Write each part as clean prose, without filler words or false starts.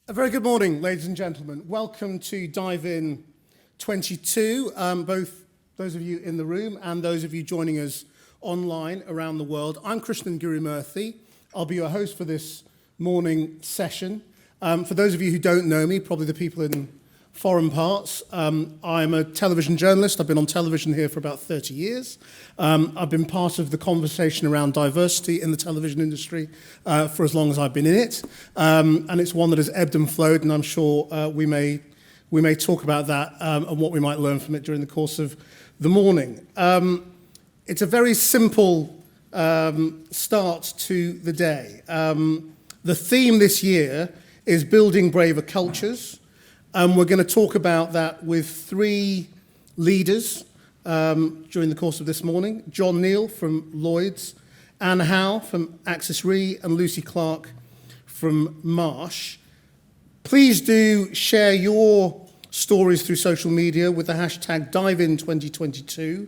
A very good morning, ladies and gentlemen. Welcome to Dive In 22, both those of you in the room and those of you joining us online around the world. I'm Krishnan Guru-Murthy. I'll be your host for this morning session. For those of you who don't know me, probably the people in foreign parts, I'm a television journalist. I've been on television here for about 30 years. I've been part of the conversation around diversity in the television industry for as long as I've been in it. And it's one that has ebbed and flowed, and I'm sure we may talk about that and what we might learn from it during the course of the morning. It's a very simple start to the day. The theme this year is building braver cultures. We're going to talk about that with three leaders during the course of this morning. Neal from Lloyd's, Haugh from Axis Re, and Clarke from Marsh. Please do share your stories through social media with the hashtag DiveIn2022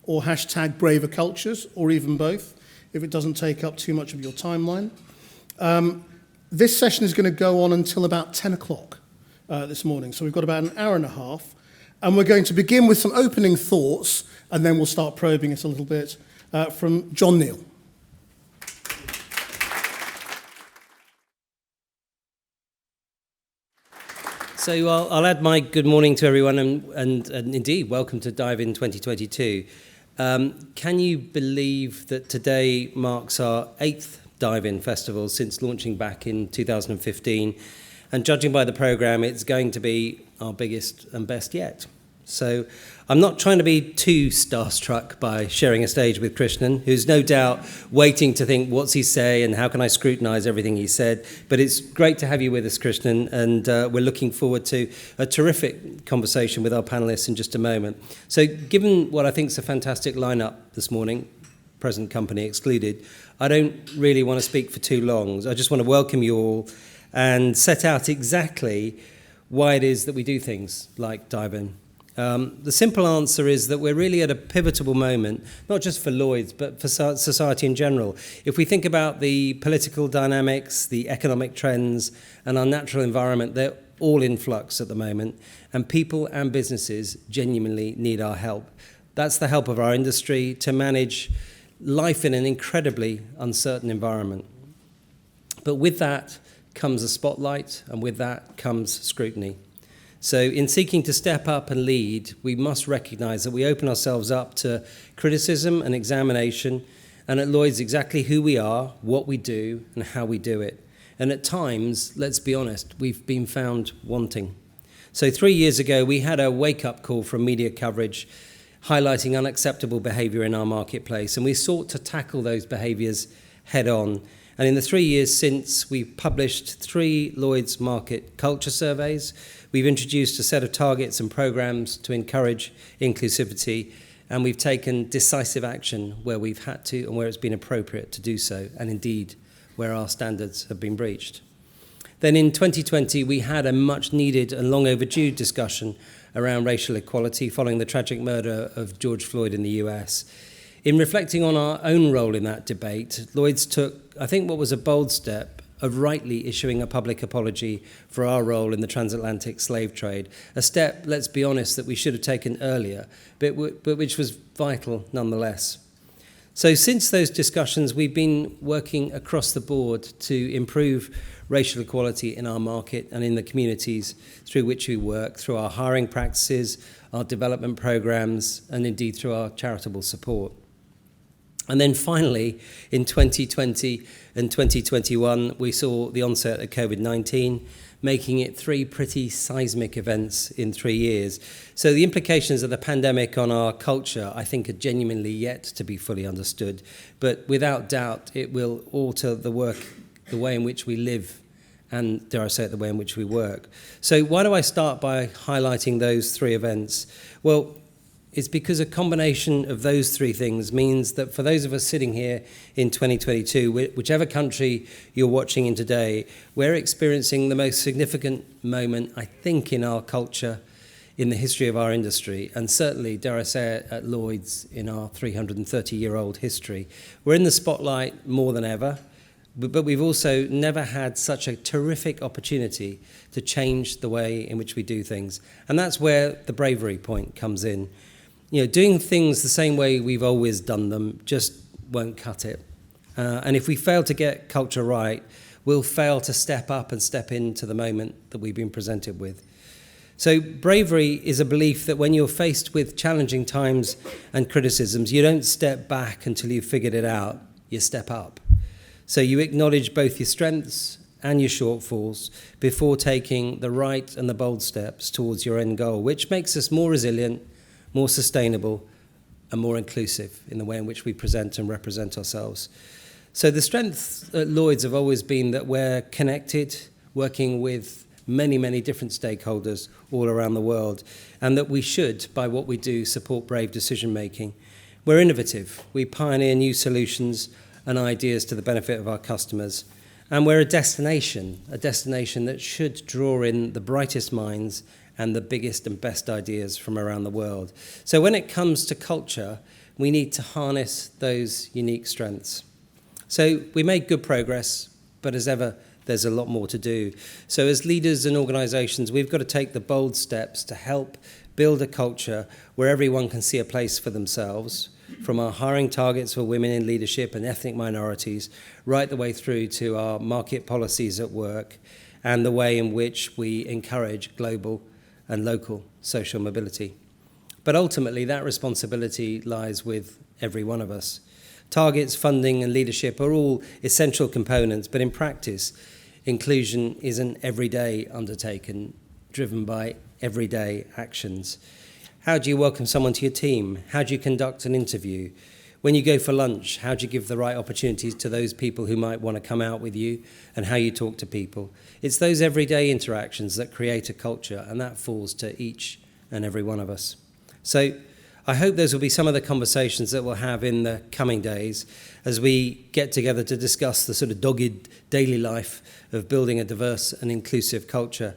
or hashtag Braver Cultures, or even both, if it doesn't take up too much of your timeline. This session is going to go on until about 10 o'clock. This morning. So we've got about an hour and a half, and we're going to begin with some opening thoughts, and then we'll start probing it a little bit from Neal. So I'll add my good morning to everyone, and indeed, welcome to Dive In 2022. Can you believe that today marks our 8th Dive In Festival since launching back in 2015? And judging by the programme, it's going to be our biggest and best yet. So I'm not trying to be too starstruck by sharing a stage with Krishnan, who's no doubt waiting to think, what's he say and how can I scrutinise everything he said? But it's great to have you with us, Krishnan, and we're looking forward to a terrific conversation with our panellists in just a moment. So given what I think is a fantastic lineup this morning, present company excluded, I don't really want to speak for too long. I just want to welcome you all and set out exactly why it is that we do things like Dive In. The simple answer is that we're really at a pivotal moment, not just for Lloyd's, but for society in general. If we think about the political dynamics, the economic trends, and our natural environment, they're all in flux at the moment, and people and businesses genuinely need our help. That's the help of our industry to manage life in an incredibly uncertain environment. But with that comes a spotlight, and with that comes scrutiny. So in seeking to step up and lead, we must recognise that we open ourselves up to criticism and examination, and at Lloyd's exactly who we are, what we do, and how we do it. And at times, let's be honest, we've been found wanting. So 3 years ago, we had a wake-up call from media coverage highlighting unacceptable behaviour in our marketplace, and we sought to tackle those behaviours head-on. And in the 3 years since, we've published 3 Lloyd's Market Culture Surveys. We've introduced a set of targets and programs to encourage inclusivity, and we've taken decisive action where we've had to and where it's been appropriate to do so, and indeed where our standards have been breached. Then in 2020, we had a much needed and long overdue discussion around racial equality following the tragic murder of George Floyd in the US. In reflecting on our own role in that debate, Lloyd's took, I think, what was a bold step of rightly issuing a public apology for our role in the transatlantic slave trade, a step, let's be honest, that we should have taken earlier, but which was vital nonetheless. So since those discussions, we've been working across the board to improve racial equality in our market and in the communities through which we work, through our hiring practices, our development programs, and indeed through our charitable support. And then finally, in 2020 and 2021, we saw the onset of COVID-19, making it 3 pretty seismic events in 3 years. So the implications of the pandemic on our culture, I think, are genuinely yet to be fully understood. But without doubt, it will alter the way in which we live, and, dare I say it, the way in which we work. So why do I start by highlighting those 3 events? Well, it's because a combination of those 3 things means that for those of us sitting here in 2022, whichever country you're watching in today, we're experiencing the most significant moment, I think, in our culture, in the history of our industry, and certainly, dare I say it, at Lloyd's in our 330-year-old history. We're in the spotlight more than ever. but we've also never had such a terrific opportunity to change the way in which we do things. And that's where the bravery point comes in. Doing things the same way we've always done them just won't cut it. And if we fail to get culture right, we'll fail to step up and step into the moment that we've been presented with. So bravery is a belief that when you're faced with challenging times and criticisms, you don't step back until you've figured it out, you step up. So you acknowledge both your strengths and your shortfalls before taking the right and the bold steps towards your end goal, which makes us more resilient, more sustainable, and more inclusive in the way in which we present and represent ourselves. So the strengths at Lloyd's have always been that we're connected, working with many, many different stakeholders all around the world, and that we should, by what we do, support brave decision-making. We're innovative. We pioneer new solutions and ideas to the benefit of our customers. And we're a destination that should draw in the brightest minds and the biggest and best ideas from around the world. So when it comes to culture, we need to harness those unique strengths. So we made good progress, but as ever, there's a lot more to do. So as leaders and organisations, we've got to take the bold steps to help build a culture where everyone can see a place for themselves, from our hiring targets for women in leadership and ethnic minorities, right the way through to our market policies at work and the way in which we encourage global and local social mobility. But ultimately, that responsibility lies with every one of us. Targets, funding, and leadership are all essential components, but in practice, inclusion is an everyday undertaking, driven by everyday actions. How do you welcome someone to your team? How do you conduct an interview? When you go for lunch, how do you give the right opportunities to those people who might want to come out with you, and how you talk to people? It's those everyday interactions that create a culture, and that falls to each and every one of us. So I hope those will be some of the conversations that we'll have in the coming days as we get together to discuss the sort of dogged daily life of building a diverse and inclusive culture.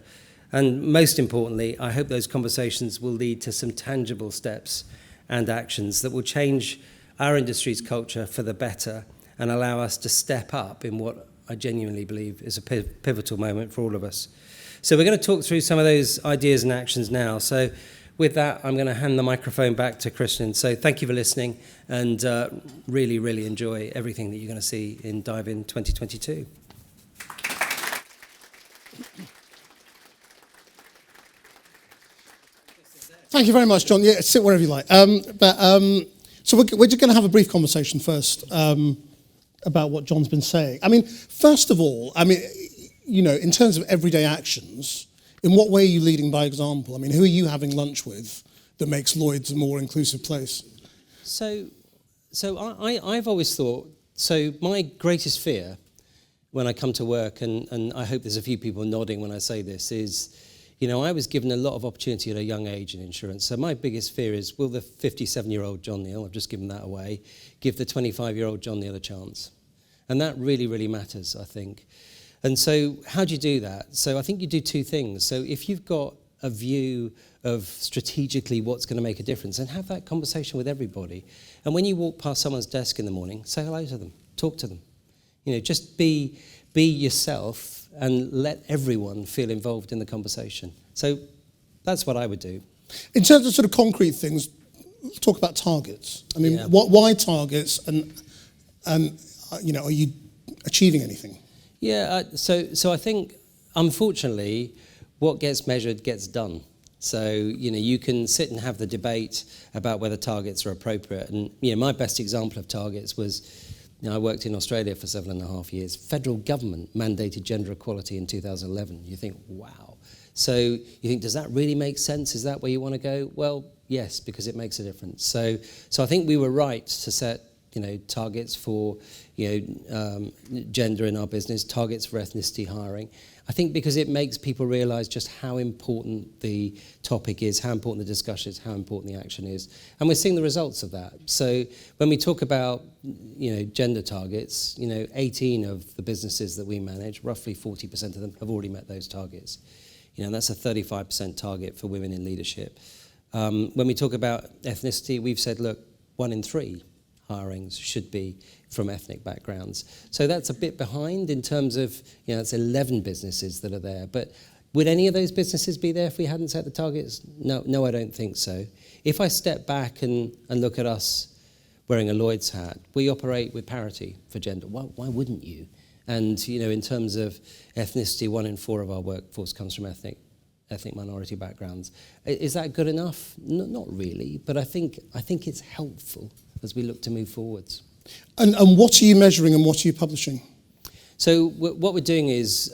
And most importantly, I hope those conversations will lead to some tangible steps and actions that will change our industry's culture for the better and allow us to step up in what I genuinely believe is a pivotal moment for all of us. So we're going to talk through some of those ideas and actions now. So with that, I'm going to hand the microphone back to Krishnan. So thank you for listening, and really, really enjoy everything that you're going to see in Dive In 2022. Thank you very much, John. Yeah, sit wherever you like. So we're just going to have a brief conversation first about what John's been saying. I mean, first of all, in terms of everyday actions, in what way are you leading by example? I mean, who are you having lunch with that makes Lloyd's a more inclusive place? So I've always thought, so my greatest fear when I come to work, and I hope there's a few people nodding when I say this, is, I was given a lot of opportunity at a young age in insurance. So my biggest fear is, will the 57-year-old John Neal, I've just given that away, give the 25-year-old John Neal a chance? And that really, really matters, I think. And so how do you do that? So I think you do two things. So if you've got a view of strategically what's going to make a difference, and have that conversation with everybody. And when you walk past someone's desk in the morning, say hello to them, talk to them. Just be yourself and let everyone feel involved in the conversation. So that's what I would do. In terms of sort of concrete things, talk about targets. I mean, why targets, and are you achieving anything? Yeah, so I think, unfortunately, what gets measured gets done. So, you can sit and have the debate about whether targets are appropriate. And, my best example of targets was, I worked in Australia for 7.5 years. Federal government mandated gender equality in 2011. You think, wow. So you think, does that really make sense? Is that where you want to go? Well, yes, because it makes a difference. So I think we were right to set targets for, gender in our business, targets for ethnicity hiring. I think because it makes people realise just how important the topic is, how important the discussion is, how important the action is. And we're seeing the results of that. So when we talk about, gender targets, 18 of the businesses that we manage, roughly 40% of them have already met those targets. That's a 35% target for women in leadership. When we talk about ethnicity, we've said, look, 1 in 3 hirings should be from ethnic backgrounds. So that's a bit behind in terms of, it's 11 businesses that are there. But would any of those businesses be there if we hadn't set the targets? No, I don't think so. If I step back and look at us wearing a Lloyd's hat, we operate with parity for gender. Why wouldn't you? And, in terms of ethnicity, 1 in 4 of our workforce comes from ethnic minority backgrounds. Is that good enough? Not really, but I think it's helpful as we look to move forwards. And what are you measuring and what are you publishing? So what we're doing is,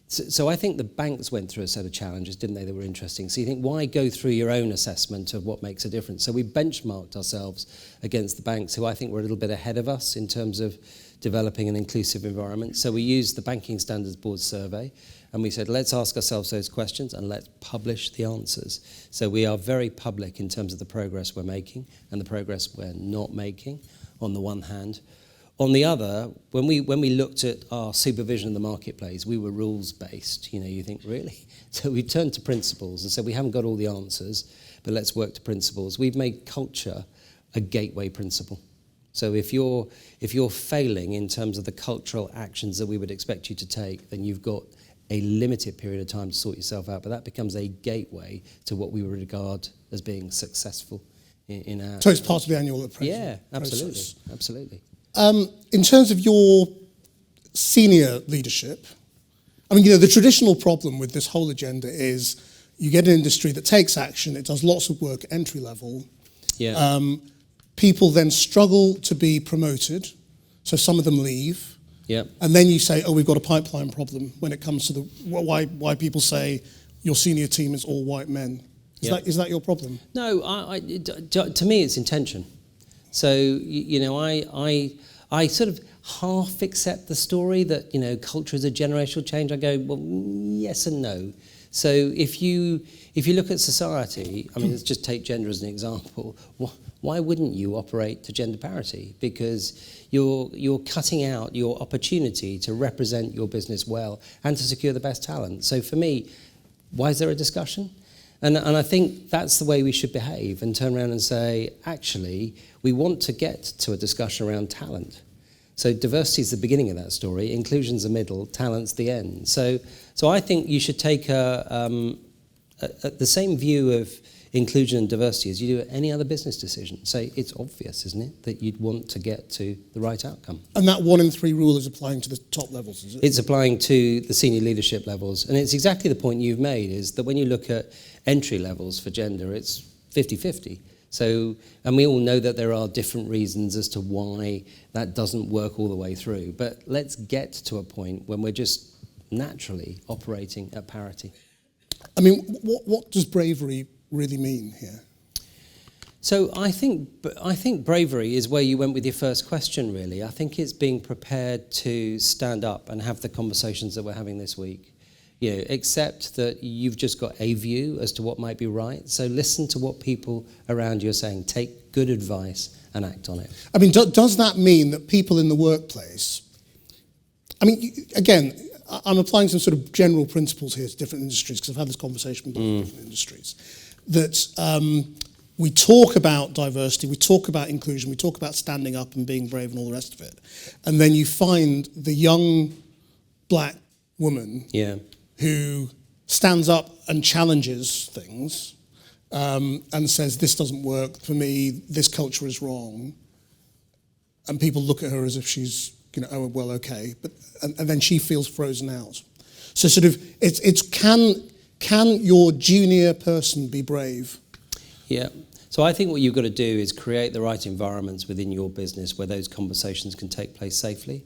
so I think the banks went through a set of challenges, didn't they, that were interesting. So you think, why go through your own assessment of what makes a difference? So we benchmarked ourselves against the banks, who I think were a little bit ahead of us in terms of developing an inclusive environment. So we used the Banking Standards Board survey, and we said, let's ask ourselves those questions and let's publish the answers. So we are very public in terms of the progress we're making and the progress we're not making, on the one hand. On the other, when we looked at our supervision of the marketplace, we were rules-based. You think, really? So we turned to principles and said, we haven't got all the answers, but let's work to principles. We've made culture a gateway principle. So if you're failing in terms of the cultural actions that we would expect you to take, then you've got a limited period of time to sort yourself out. But that becomes a gateway to what we would regard as being successful in our... So it's part of the annual appraisal? Yeah, absolutely, process. Absolutely. In terms of your senior leadership, the traditional problem with this whole agenda is you get an industry that takes action, it does lots of work entry level. Yeah. People then struggle to be promoted, so some of them leave. Yeah. And then you say, we've got a pipeline problem when it comes to why people say your senior team is all white men. Is that your problem? No, to me it's intention. So, I sort of half accept the story that, culture is a generational change. I go, well, yes and no. So if you look at society, let's just take gender as an example. Why wouldn't you operate to gender parity? Because you're cutting out your opportunity to represent your business well and to secure the best talent. So for me, why is there a discussion? And I think that's the way we should behave and turn around and say, actually, we want to get to a discussion around talent. So diversity is the beginning of that story, inclusion's the middle, talent's the end. So I think you should take the same view of inclusion and diversity as you do at any other business decision. Say, it's obvious, isn't it, that you'd want to get to the right outcome. And that 1 in 3 rule is applying to the top levels, is it? It's applying to the senior leadership levels. And it's exactly the point you've made, is that when you look at entry levels for gender, it's 50-50. So, and we all know that there are different reasons as to why that doesn't work all the way through. But let's get to a point when we're just naturally operating at parity. What does bravery really mean here? So I think bravery is where you went with your first question, really. I think it's being prepared to stand up and have the conversations that we're having this week. Accept that you've just got a view as to what might be right. So listen to what people around you are saying. Take good advice and act on it. Does that mean that people in the workplace... again, I'm applying some sort of general principles here to different industries because I've had this conversation with different industries. That we talk about diversity, we talk about inclusion, we talk about standing up and being brave and all the rest of it. And then you find the young black woman who stands up and challenges things and says, this doesn't work for me, this culture is wrong. And people look at her as if she's, okay. And then she feels frozen out. So sort of, it's can your junior person be brave? Yeah. So I think what you've got to do is create the right environments within your business where those conversations can take place safely.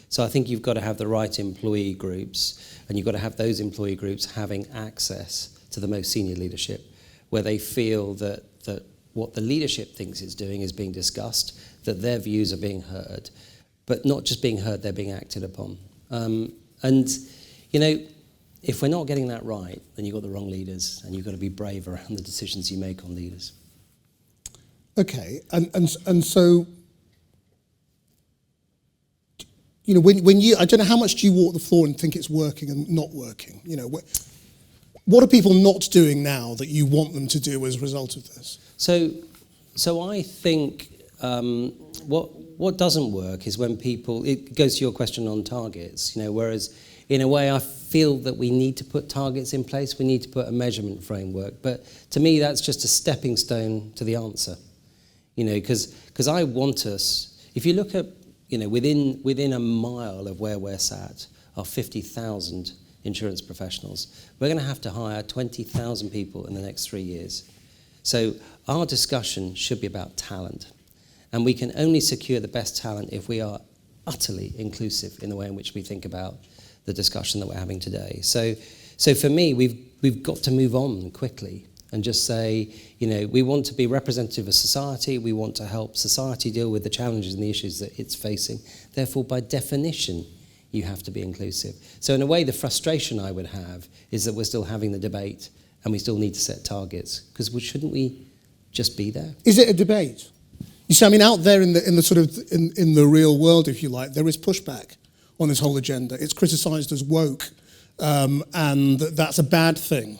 So I think you've got to have the right employee groups, and you've got to have those employee groups having access to the most senior leadership, where they feel that what the leadership thinks it's doing is being discussed, that their views are being heard, but not just being heard, they're being acted upon. If we're not getting that right, then you've got the wrong leaders, and you've got to be brave around the decisions you make on leaders. Okay, and so, when you, I don't know how much do you walk the floor and think it's working and not working? What are people not doing now that you want them to do as a result of this? So I think what doesn't work is when people, it goes to your question on targets, whereas in a way I feel that we need to put targets in place, we need to put a measurement framework, but to me that's just a stepping stone to the answer, because I want us, if you look at, within a mile of where we're sat are 50,000 insurance professionals. We're going to have to hire 20,000 people in the next 3 years. So our discussion should be about talent. And we can only secure the best talent if we are utterly inclusive in the way in which we think about the discussion that we're having today. So for me, we've got to move on quickly and just say, we want to be representative of society, we want to help society deal with the challenges and the issues that it's facing. Therefore, by definition, you have to be inclusive. So in a way, the frustration I would have is that we're still having the debate and we still need to set targets, because shouldn't we just be there? Is it a debate? You see, out there in the real world, if you like, there is pushback on this whole agenda. It's criticised as woke, and that's a bad thing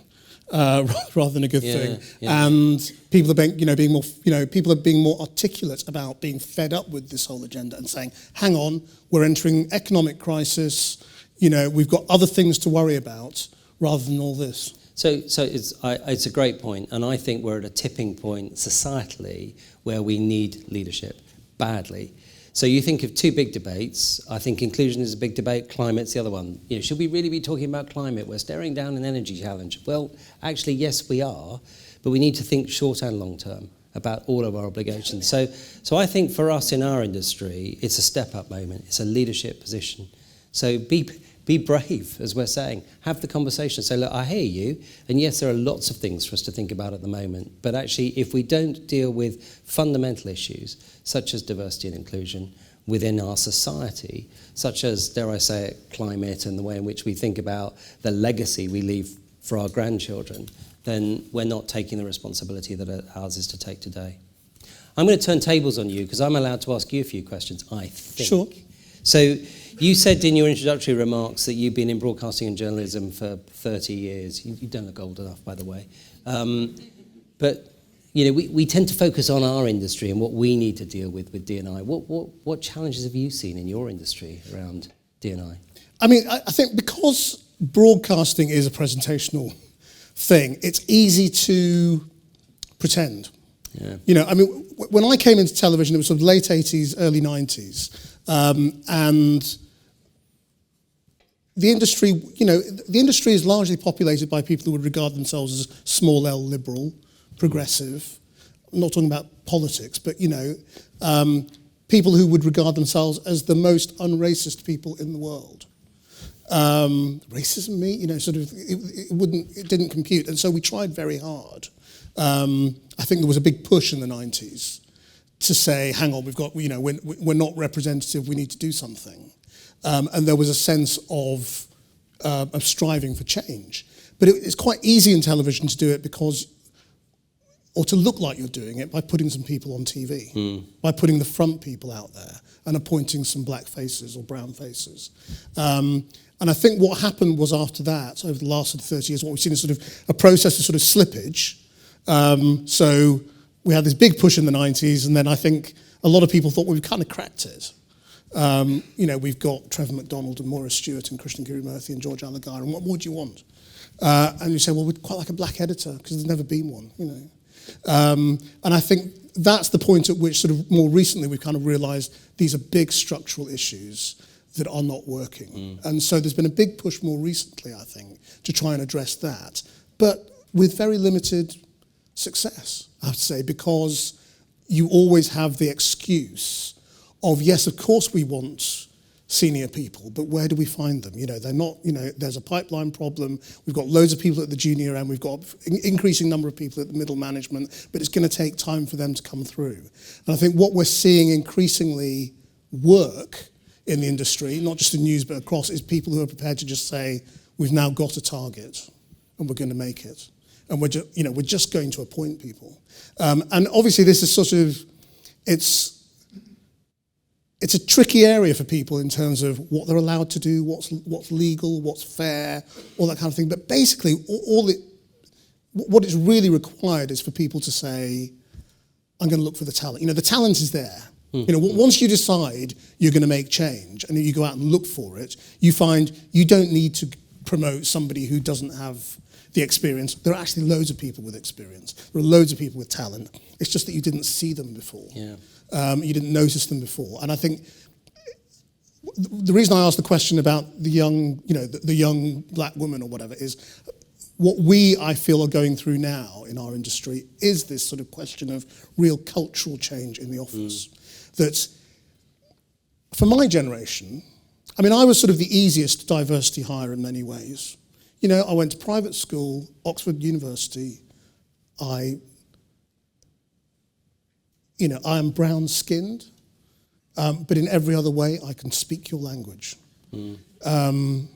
rather than a good thing. Yeah. And people are being more articulate about being fed up with this whole agenda and saying, "Hang on, we're entering economic crisis. We've got other things to worry about rather than all this." So it's a great point, and I think we're at a tipping point societally where we need leadership badly. So you think of two big debates. I think inclusion is a big debate, climate's the other one. Should we really be talking about climate? We're staring down an energy challenge. Well, actually, yes, we are, but we need to think short and long term about all of our obligations. So I think for us in our industry, it's a step-up moment. It's a leadership position. So be brave, as we're saying. Have the conversation. Say, look, I hear you. And yes, there are lots of things for us to think about at the moment. But actually, if we don't deal with fundamental issues, such as diversity and inclusion within our society, such as, dare I say it, climate and the way in which we think about the legacy we leave for our grandchildren, then we're not taking the responsibility that ours is to take today. I'm going to turn tables on you, because I'm allowed to ask you a few questions, I think. Sure. So you said in your introductory remarks that you've been in broadcasting and journalism for 30 years. You don't look old enough, by the way. But we tend to focus on our industry and what we need to deal with D&I. What challenges have you seen in your industry around D&I? I think because broadcasting is a presentational thing, it's easy to pretend. Yeah. When I came into television, it was sort of late 80s, early 90s. And the industry is largely populated by people who would regard themselves as small L liberal, progressive. I'm not talking about politics, but people who would regard themselves as the most unracist people in the world. Racism, it didn't compute, and so we tried very hard. I think there was a big push in the 90s to say, hang on, we're not representative, we need to do something. And there was a sense of striving for change. But it's quite easy in television to do it or to look like you're doing it by putting some people on TV, by putting the front people out there and appointing some black faces or brown faces. And I think what happened was after that, over the last 30 years, what we've seen is sort of a process of sort of slippage. So we had this big push in the 90s, and then I think a lot of people thought, well, we've kind of cracked it. We've got Trevor McDonald and Maurice Stewart and Krishnan Guru-Murthy and George Alagar, and what more do you want? And you say, well, we'd quite like a black editor, because there's never been one, And I think that's the point at which sort of more recently we've kind of realised these are big structural issues that are not working. And so there's been a big push more recently, I think, to try and address that, but with very limited success, I have to say, because you always have the excuse of, yes, of course we want senior people, but where do we find them? They're not, there's a pipeline problem. We've got loads of people at the junior end. We've got an increasing number of people at the middle management, but it's going to take time for them to come through. And I think what we're seeing increasingly work in the industry, not just in news but across, is people who are prepared to just say, we've now got a target and we're going to make it. And we're just going to appoint people. And obviously this is sort of, it's a tricky area for people in terms of what they're allowed to do, what's legal, what's fair, all that kind of thing. But basically, what is really required is for people to say, I'm going to look for the talent. The talent is there. Once you decide you're going to make change and you go out and look for it, you find you don't need to promote somebody who doesn't have the experience. There are actually loads of people with experience. There are loads of people with talent. It's just that you didn't see them before. Yeah. You didn't notice them before. And I think the reason I asked the question about the young, the young black woman or whatever is what I feel, are going through now in our industry is this sort of question of real cultural change in the office. That for my generation, I was sort of the easiest diversity hire in many ways. I went to private school, Oxford University. I am brown-skinned, but in every other way, I can speak your language. And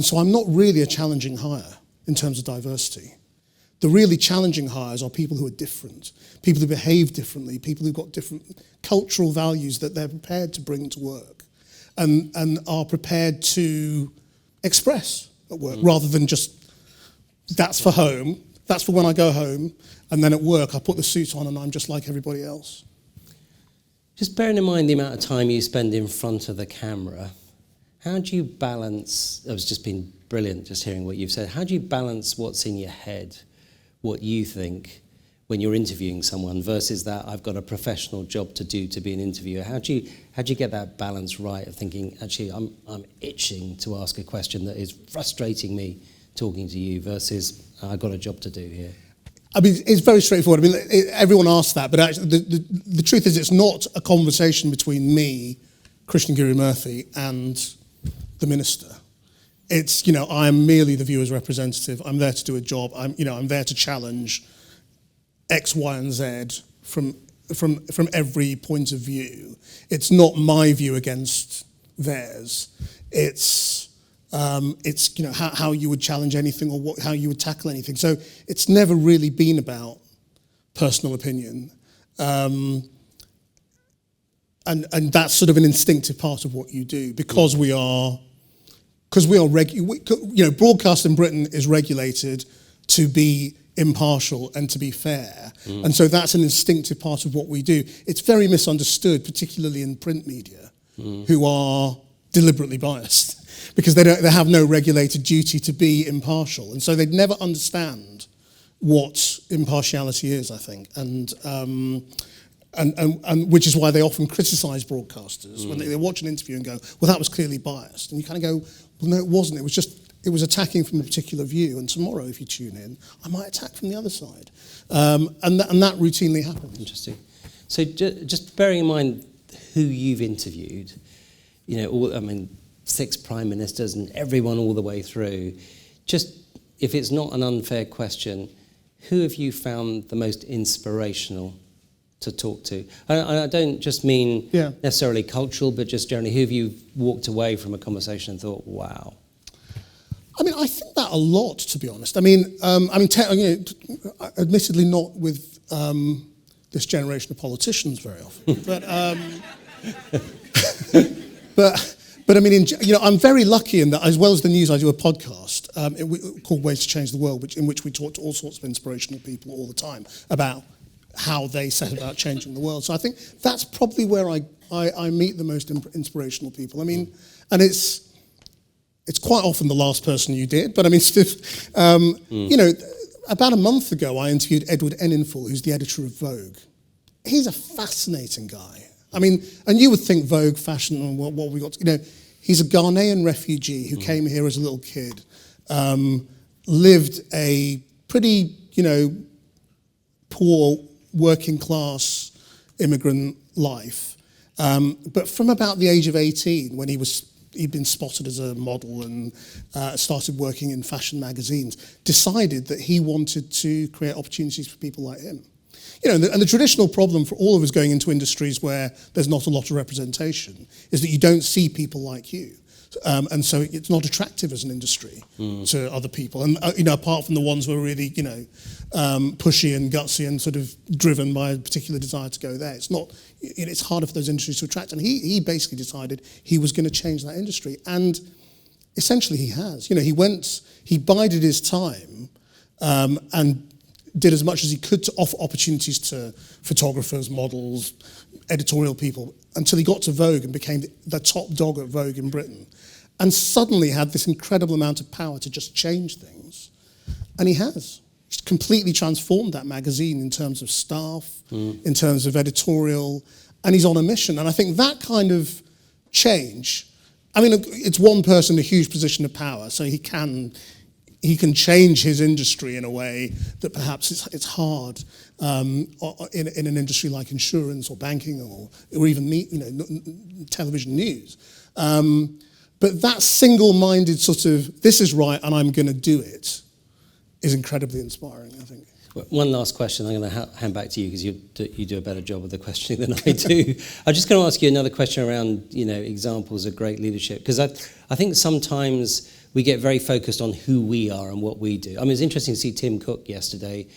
so I'm not really a challenging hire in terms of diversity. The really challenging hires are people who are different, people who behave differently, people who've got different cultural values that they're prepared to bring to work and are prepared to express at work rather than just, that's for home, that's for when I go home, and then at work I put the suit on and I'm just like everybody else. Just bearing in mind the amount of time you spend in front of the camera, how do you balance, it's just been brilliant just hearing what you've said, how do you balance what's in your head, what you think when you're interviewing someone versus that I've got a professional job to do to be an interviewer? How do you get that balance right of thinking, actually, I'm itching to ask a question that is frustrating me talking to you versus I've got a job to do here? It's very straightforward. Everyone asks that, but actually the truth is it's not a conversation between me, Krishnan Guru-Murthy, and the minister. It's, I'm merely the viewer's representative. I'm there to do a job. I'm there to challenge X, Y, and Z from every point of view. It's not my view against theirs. It's how you would challenge anything or how you would tackle anything. So it's never really been about personal opinion. And that's sort of an instinctive part of what you do because we are broadcast in Britain is regulated to be impartial and to be fair. And so that's an instinctive part of what we do. It's very misunderstood, particularly in print media, who are deliberately biased because they have no regulated duty to be impartial. And so they'd never understand what impartiality is, I think. And which is why they often criticise broadcasters when they watch an interview and go, well, that was clearly biased. And you kind of go, well, no, it wasn't. It was attacking from a particular view. And tomorrow, if you tune in, I might attack from the other side. And that routinely happens. Interesting. So just bearing in mind who you've interviewed, 6 prime ministers and everyone all the way through, just if it's not an unfair question, who have you found the most inspirational to talk to? I don't just mean necessarily cultural, but just generally, who have you walked away from a conversation and thought, wow? I think that a lot, to be honest. Admittedly not with this generation of politicians very often, but I'm very lucky in that, as well as the news, I do a podcast called Ways to Change the World, in which we talk to all sorts of inspirational people all the time about how they set about changing the world. So I think that's probably where I meet the most inspirational people. And it's quite often the last person you did, but about a month ago I interviewed Edward Enninful, who's the editor of Vogue. He's a fascinating guy. And you would think Vogue, fashion, and what we got. He's a Ghanaian refugee who came here as a little kid, lived a pretty, poor working class immigrant life. But from about the age of 18, when he'd been spotted as a model and started working in fashion magazines, decided that he wanted to create opportunities for people like him. And the traditional problem for all of us going into industries where there's not a lot of representation is that you don't see people like you. And so it's not attractive as an industry to other people. And, apart from the ones who are really, pushy and gutsy and sort of driven by a particular desire to go there. It's harder for those industries to attract. And he basically decided he was going to change that industry. And essentially he has. He bided his time and did as much as he could to offer opportunities to photographers, models, editorial people, until he got to Vogue and became the top dog at Vogue in Britain, and suddenly had this incredible amount of power to just change things. And he has. He's completely transformed that magazine in terms of staff, in terms of editorial, and he's on a mission. And I think that kind of change, I mean, it's one person in a huge position of power, so he can change his industry in a way that perhaps it's hard in an industry like insurance or banking or even television news. But that single-minded sort of, this is right and I'm going to do it, is incredibly inspiring, I think. One last question. I'm going to hand back to you because you do a better job of the questioning than I do. I'm just going to ask you another question around, examples of great leadership, because I think sometimes we get very focused on who we are and what we do. I mean, it's interesting to see Tim Cook yesterday.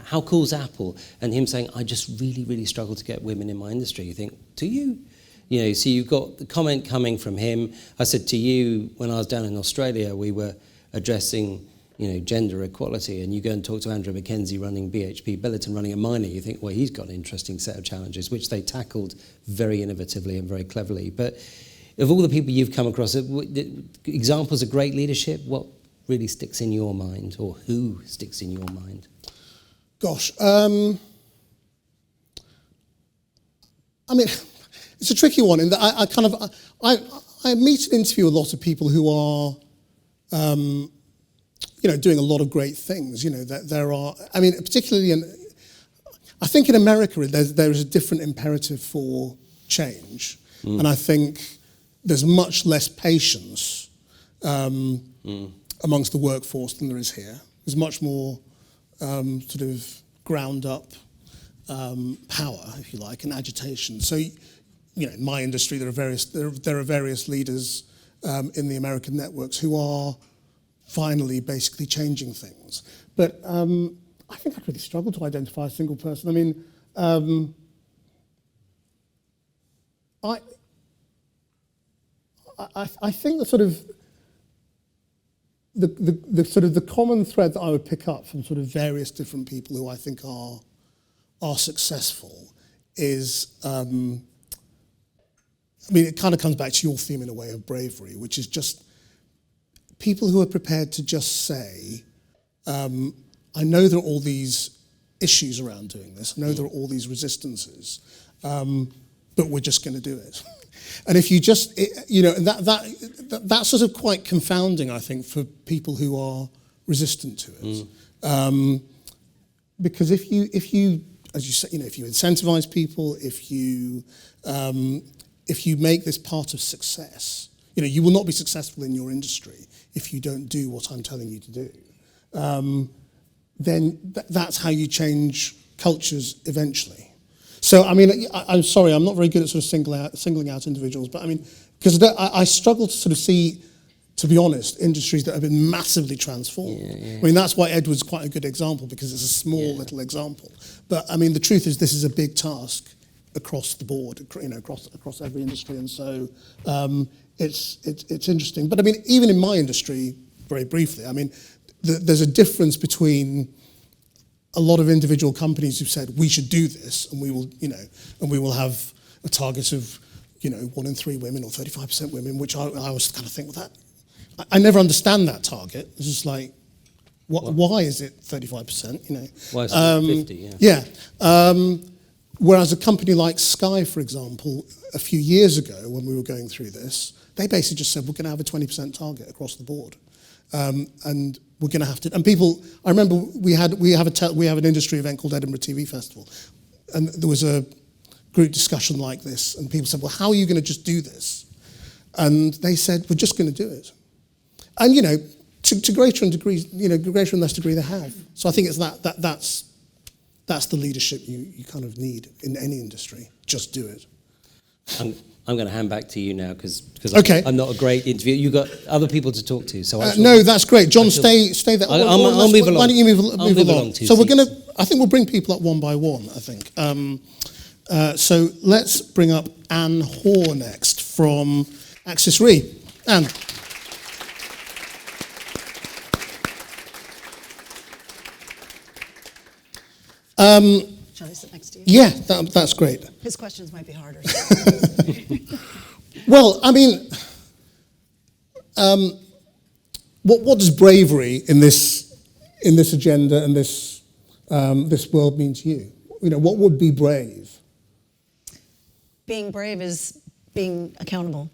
How cool's Apple? And him saying, I just really, really struggle to get women in my industry. You think, do you? So you've got the comment coming from him. I said to you, when I was down in Australia, we were addressing gender equality, and you go and talk to Andrew McKenzie running BHP Billiton, running a miner, you think, well, he's got an interesting set of challenges, which they tackled very innovatively and very cleverly. But of all the people you've come across, examples of great leadership, what really sticks in your mind, or who sticks in your mind? Gosh, I mean, it's a tricky one in that I meet and interview a lot of people who are doing a lot of great things. That there are, I mean, particularly I think in America there is a different imperative for change, and I think there's much less patience amongst the workforce than there is here. There's much more sort of ground up power, if you like, and agitation. So, in my industry, there are various leaders in the American networks who are finally basically changing things. But I think I'd really struggle to identify a single person. I mean, I think the sort of the common thread that I would pick up from sort of various different people who I think are successful is, I mean, it kind of comes back to your theme in a way of bravery, which is just people who are prepared to just say, I know there are all these issues around doing this, I know there are all these resistances, but we're just going to do it. And if you just, that's sort of quite confounding, I think, for people who are resistant to it. Because if you, as you say, if you incentivize people, if you make this part of success, you will not be successful in your industry if you don't do what I'm telling you to do. Then that's how you change cultures eventually. So, I mean, I'm sorry, I'm not very good at sort of singling out individuals, but I mean, because I struggle to sort of see, to be honest, industries that have been massively transformed. Yeah. I mean, that's why Edward's quite a good example, because it's a small little example. But I mean, the truth is, this is a big task across the board, across every industry, and so it's interesting. But I mean, even in my industry, very briefly, I mean, there's a difference between a lot of individual companies who've said we should do this, and we will have a target of 1 in 3 women or 35% women, which I always kind of think, well, that I never understand that target. It's just like, why is it 35%? Why is it 50? Yeah. Whereas a company like Sky, for example, a few years ago when we were going through this, they basically just said we're going to have a 20% target across the board. And we're going to have to. And people, I remember we have an industry event called Edinburgh TV Festival, and there was a group discussion like this, and people said, "Well, how are you going to just do this?" And they said, "We're just going to do it." And to greater and less degree, they have. So I think it's that's the leadership you kind of need in any industry. Just do it. I'm going to hand back to you now because okay. I'm not a great interviewer. You've got other people to talk to. So no, that's great. John, stay there. I'll move along. Why don't you move along? So seats. I think we'll bring people up one by one, I think. So let's bring up Anne Haugh next from Axis Re. Anne. Shall I sit next to you? Yeah, that's great. His questions might be harder. Well, I mean, what does bravery in this agenda and this world mean to you? You know, what would be brave? Being brave is being accountable.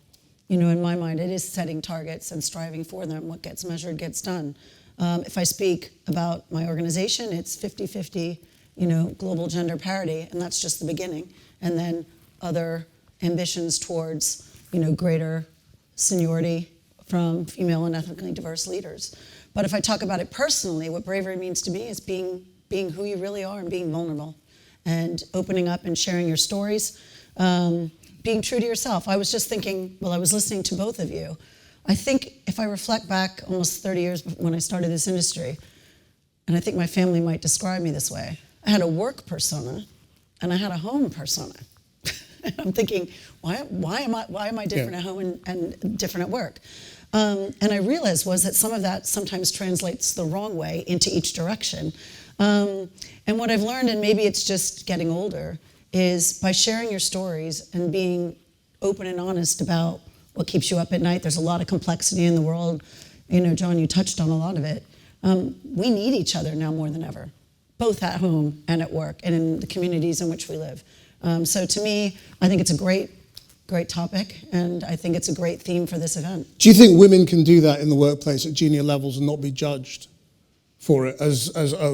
You know, in my mind, it is setting targets and striving for them. What gets measured gets done. If I speak about my organization, it's 50-50, you know, global gender parity, and that's just the beginning. And then other ambitions towards, you know, greater seniority from female and ethnically diverse leaders. But if I talk about it personally, what bravery means to me is being who you really are and being vulnerable and opening up and sharing your stories, being true to yourself. I was just thinking, while I was listening to both of you, I think if I reflect back almost 30 years when I started this industry, and I think my family might describe me this way, I had a work persona and I had a home persona. And I'm thinking, why am I different at home and different at work? And I realized was that some of that sometimes translates the wrong way into each direction. And what I've learned, and maybe it's just getting older, is by sharing your stories and being open and honest about what keeps you up at night. There's a lot of complexity in the world. You know, John, you touched on a lot of it. We need each other now more than ever, both at home and at work and in the communities in which we live. So to me, I think it's a great topic, and I think it's a great theme for this event. Do you think women can do that in the workplace at junior levels and not be judged for it as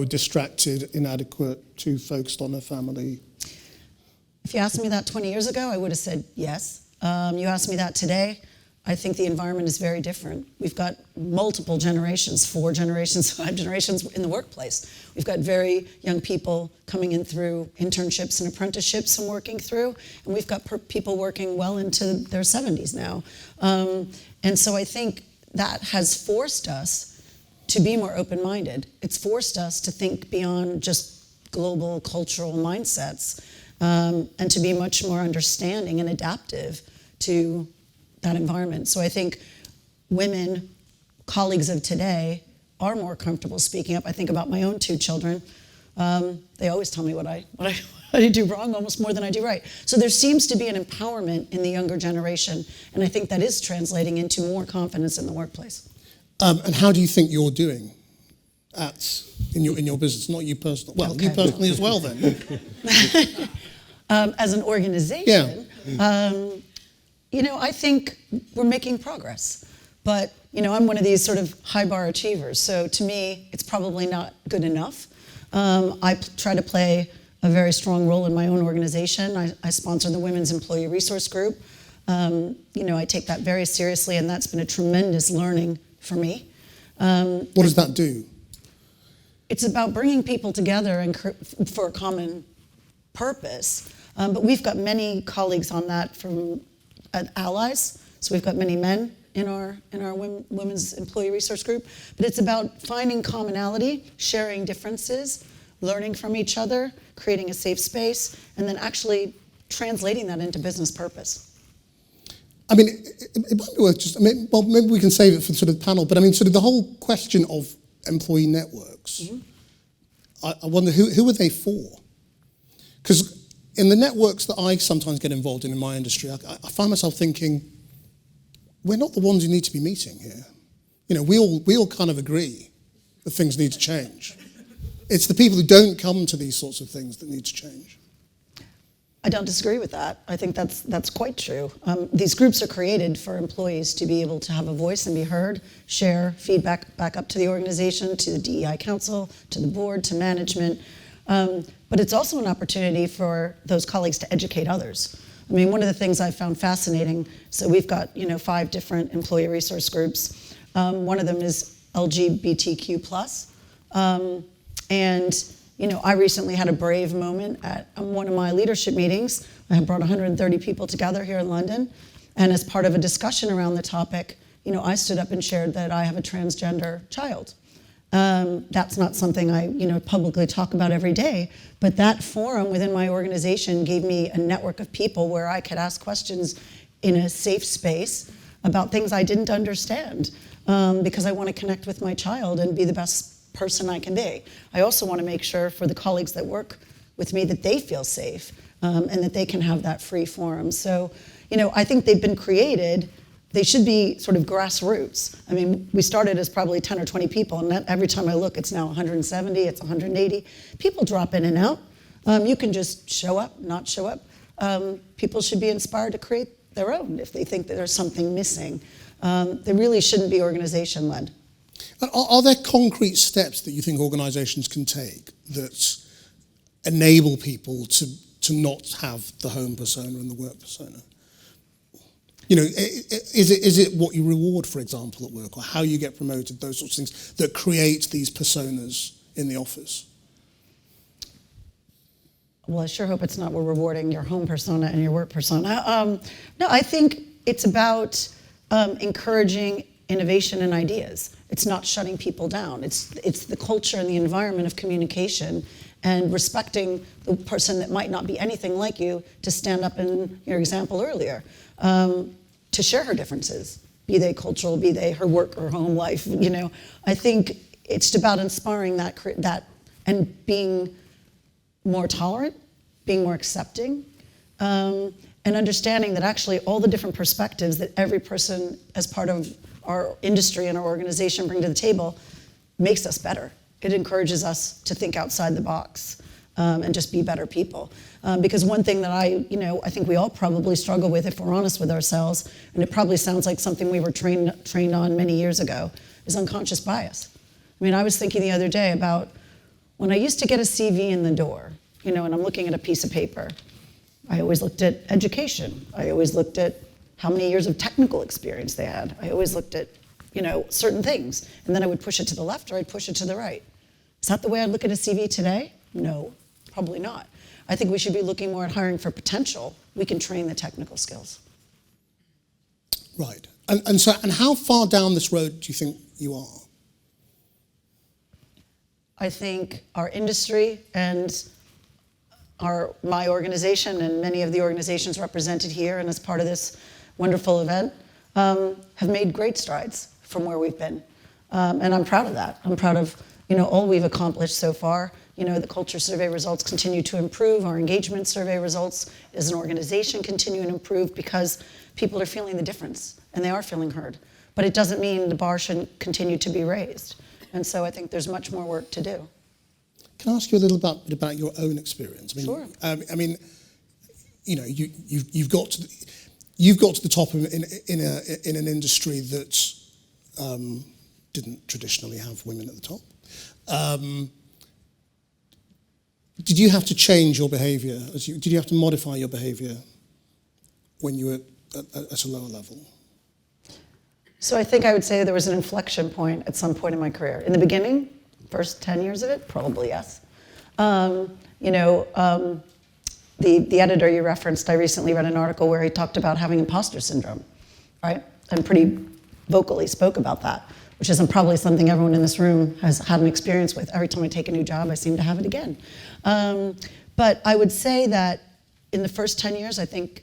distracted, inadequate, too focused on their family? If you asked me that 20 years ago, I would have said yes. You asked me that today, I think the environment is very different. We've got multiple generations, 4 generations, 5 generations in the workplace. We've got very young people coming in through internships and apprenticeships and working through, and we've got people working well into their 70s now. And so I think that has forced us to be more open-minded. It's forced us to think beyond just global cultural mindsets, and to be much more understanding and adaptive to that environment. So I think women, colleagues of today, are more comfortable speaking up. I think about my own 2 children. They always tell me what I do wrong almost more than I do right. So there seems to be an empowerment in the younger generation, and I think that is translating into more confidence in the workplace. And how do you think you're doing in your business? Not you personally. Well, okay. You personally as well then. As an organization, you know, I think we're making progress. But, you know, I'm one of these sort of high bar achievers. So to me, it's probably not good enough. I try to play a very strong role in my own organization. I sponsor the Women's Employee Resource Group. You know, I take that very seriously, and that's been a tremendous learning for me. What does that do? It's about bringing people together and for a common purpose. But we've got many colleagues on that from allies. So we've got many men in our Women's Employee Resource Group. But it's about finding commonality, sharing differences, learning from each other, creating a safe space, and then actually translating that into business purpose. I mean, it might be worth just, well, maybe we can save it for sort of the panel, but I mean, sort of the whole question of employee networks, I wonder who are they for? Because in the networks that I sometimes get involved in my industry, I find myself thinking, we're not the ones who need to be meeting here. You know, we all kind of agree that things need to change. It's the people who don't come to these sorts of things that need to change. I don't disagree with that. I think that's quite true. These groups are created for employees to be able to have a voice and be heard, share feedback back up to the organization, to the DEI Council, to the board, to management. But it's also an opportunity for those colleagues to educate others. I mean, one of the things I found fascinating, so we've got, 5 different employee resource groups. One of them is LGBTQ+. And I recently had a brave moment at one of my leadership meetings. I had brought 130 people together here in London. And as part of a discussion around the topic, I stood up and shared that I have a transgender child. That's not something I, publicly talk about every day, but that forum within my organization gave me a network of people where I could ask questions in a safe space about things I didn't understand, because I want to connect with my child and be the best person I can be. I also want to make sure for the colleagues that work with me, that they feel safe, and that they can have that free forum. So, I think they've been created. They should be sort of grassroots. I mean, we started as probably 10 or 20 people, and every time I look, it's now 170, it's 180. People drop in and out. You can just show up, not show up. People should be inspired to create their own if they think that there's something missing. They really shouldn't be organization-led. Are there concrete steps that you think organizations can take that enable people to not have the home persona and the work persona? Is it what you reward, for example, at work, or how you get promoted, those sorts of things that create these personas in the office? Well, I sure hope it's not we're rewarding your home persona and your work persona. No, I think it's about encouraging innovation and ideas. It's not shutting people down. It's the culture and the environment of communication and respecting the person that might not be anything like you to stand up in your example earlier, to share her differences, be they cultural, be they her work or home life. I think it's about inspiring that and being more tolerant, being more accepting, and understanding that actually all the different perspectives that every person as part of our industry and our organization bring to the table makes us better. It encourages us to think outside the box and just be better people. Because one thing that I think we all probably struggle with, if we're honest with ourselves, and it probably sounds like something we were trained on many years ago, is unconscious bias. I mean, I was thinking the other day about when I used to get a CV in the door, and I'm looking at a piece of paper, I always looked at education. I always looked at how many years of technical experience they had. I always looked at, certain things. And then I would push it to the left or I'd push it to the right. Is that the way I'd look at a CV today? No, probably not. I think we should be looking more at hiring for potential. We can train the technical skills. Right. And how far down this road do you think you are? I think our industry and my organization and many of the organizations represented here and as part of this wonderful event have made great strides from where we've been. And I'm proud of that. I'm proud of all we've accomplished so far. The culture survey results continue to improve. Our engagement survey results as an organization continue to improve because people are feeling the difference and they are feeling heard. But it doesn't mean the bar shouldn't continue to be raised. And so I think there's much more work to do. Can I ask you a little bit about your own experience? Sure. You've got to the top in an industry that didn't traditionally have women at the top. Did you have to change your behaviour? Did you have to modify your behaviour when you were at a lower level? So I think I would say there was an inflection point at some point in my career. In the beginning, first 10 years of it, probably yes. The editor you referenced, I recently read an article where he talked about having imposter syndrome, right? And pretty vocally spoke about that, which isn't probably something everyone in this room has had an experience with. Every time I take a new job, I seem to have it again. But I would say that in the first 10 years, I think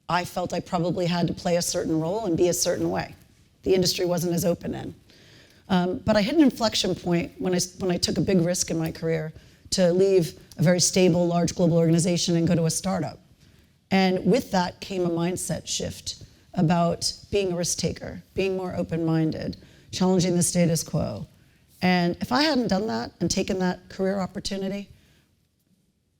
I felt I probably had to play a certain role and be a certain way. The industry wasn't as open then. But I hit an inflection point when I took a big risk in my career to leave a very stable, large global organization and go to a startup. And with that came a mindset shift about being a risk taker, being more open-minded, challenging the status quo. And if I hadn't done that and taken that career opportunity,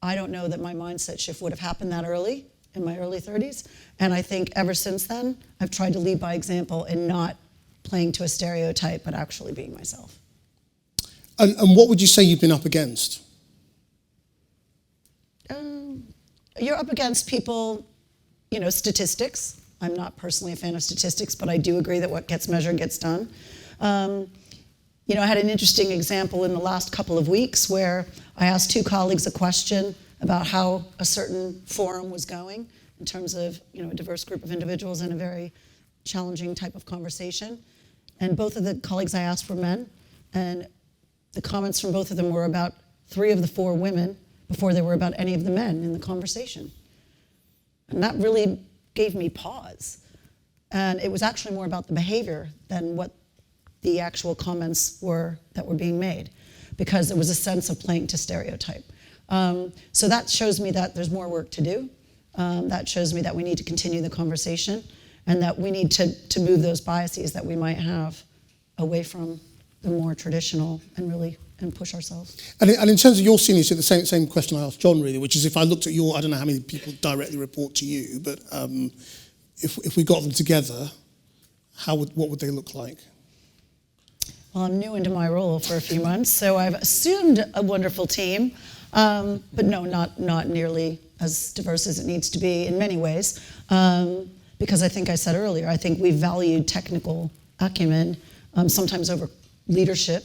I don't know that my mindset shift would have happened that early, in my early 30s. And I think ever since then, I've tried to lead by example and not playing to a stereotype, but actually being myself. And what would you say you've been up against? You're up against people, statistics. I'm not personally a fan of statistics, but I do agree that what gets measured gets done. I had an interesting example in the last couple of weeks where I asked two colleagues a question about how a certain forum was going in terms of, a diverse group of individuals in a very challenging type of conversation. And both of the colleagues I asked were men, and the comments from both of them were about 3 of the 4 women before they were about any of the men in the conversation. And that really gave me pause. And it was actually more about the behavior than what the actual comments were that were being made, because there was a sense of playing to stereotype. So that shows me that there's more work to do. That shows me that we need to continue the conversation and that we need to move those biases that we might have away from the more traditional and push ourselves. And in terms of your seniorship, the same question I asked John, really, which is if I looked at I don't know how many people directly report to you, but if we got them together, what would they look like? Well, I'm new into my role for a few months, so I've assumed a wonderful team, but no, not nearly as diverse as it needs to be in many ways, because I think I said earlier, I think we valued technical acumen sometimes over leadership.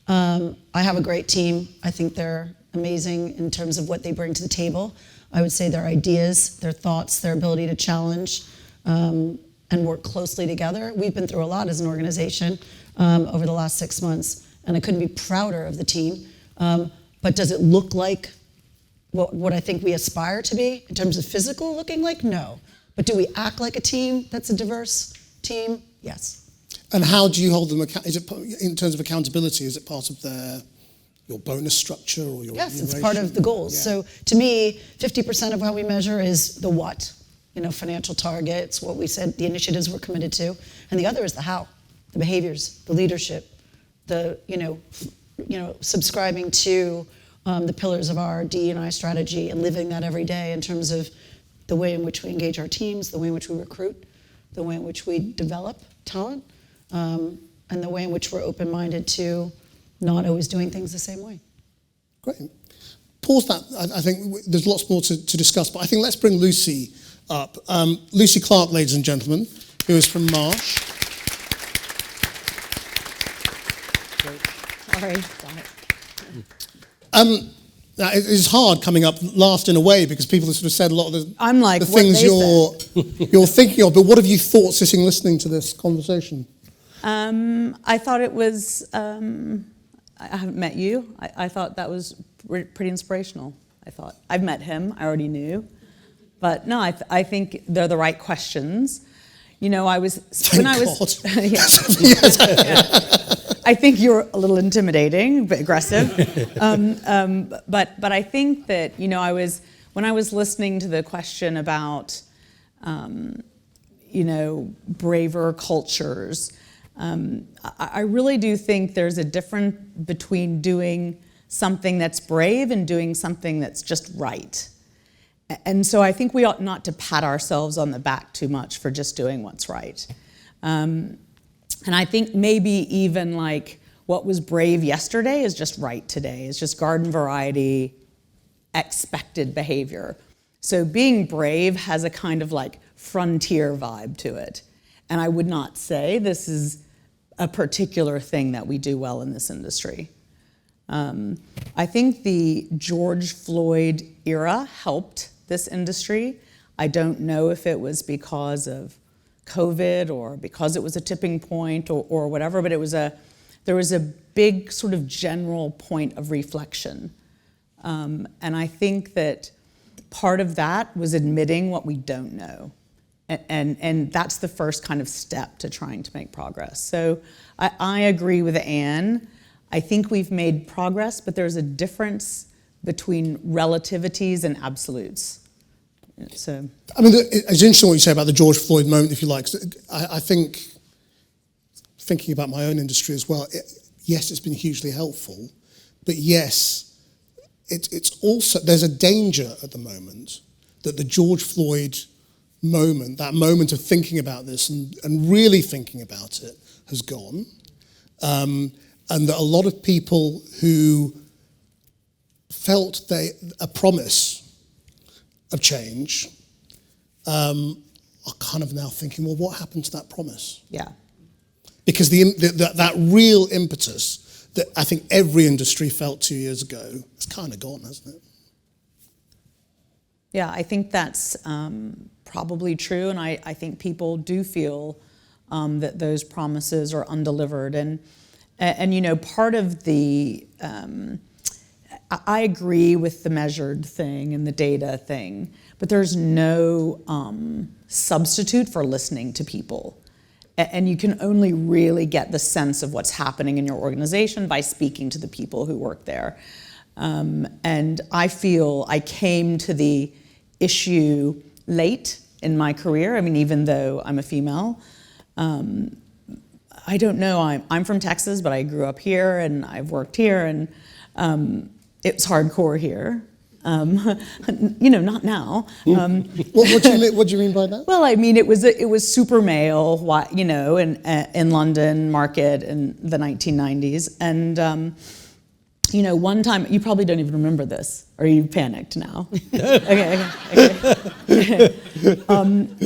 I have a great team. I think they're amazing in terms of what they bring to the table. I would say their ideas, their thoughts, their ability to challenge and work closely together. We've been through a lot as an organization over the last 6 months, and I couldn't be prouder of the team. But does it look like what I think we aspire to be in terms of physical looking like? No. But do we act like a team that's a diverse team? Yes. And how do you hold them accountable? In terms of accountability, is it part of your bonus structure or your Yes, it's remuneration? part of the goals. Yeah. So to me, 50% of how we measure is the what, financial targets, what we said, the initiatives we're committed to, and the other is the how, the behaviors, the leadership, the subscribing to the pillars of our DE&I strategy and living that every day in terms of the way in which we engage our teams, the way in which we recruit, the way in which we develop talent, and the way in which we're open-minded to not always doing things the same way. Great. Pause that. I think there's lots more to discuss, but I think let's bring Lucy up. Lucy Clarke, ladies and gentlemen, who is from Marsh. Sorry. Now it is hard coming up last in a way because people have sort of said a lot of the, I'm like, the what things they you're thinking of, but what have you thought sitting listening to this conversation? I thought it was, I haven't met you. I thought that was pretty inspirational, I thought. I've met him, I already knew. But no, I think they're the right questions. Thank God. I think you're a little intimidating, a bit aggressive. But I think that, when I was listening to the question about, braver cultures, I really do think there's a difference between doing something that's brave and doing something that's just right. And so I think we ought not to pat ourselves on the back too much for just doing what's right. And I think maybe even like what was brave yesterday is just right today. It's just garden variety, expected behavior. So being brave has a kind of like frontier vibe to it. And I would not say this is a particular thing that we do well in this industry. I think the George Floyd era helped this industry. I don't know if it was because of COVID or because it was a tipping point or whatever, but there was a big sort of general point of reflection. And I think that part of that was admitting what we don't know. And that's the first kind of step to trying to make progress. So I agree with Anne. I think we've made progress, but there's a difference between relativities and absolutes. So, I mean, it's interesting what you say about the George Floyd moment, if you like. I think, thinking about my own industry as well, yes, it's been hugely helpful, but yes, it's also, there's a danger at the moment that the George Floyd moment, that moment of thinking about this and really thinking about it, has gone. And that a lot of people who felt a promise of change are kind of now thinking, well, what happened to that promise? yeah. Because that real impetus that I think every industry felt 2 years ago is kind of gone, hasn't it? Yeah, I think that's probably true, and I think people do feel that those promises are undelivered. And part of the, I agree with the measured thing and the data thing, but there's no substitute for listening to people. And you can only really get the sense of what's happening in your organization by speaking to the people who work there. And I feel I came to the issue late in my career. I mean, even though I'm a female, I don't know. I'm from Texas, but I grew up here and I've worked here, and it's hardcore here. Not now. What do you mean by that? Well, I mean, it was super male, in London market in the 1990s, and one time, you probably don't even remember this, or you panicked now. Okay.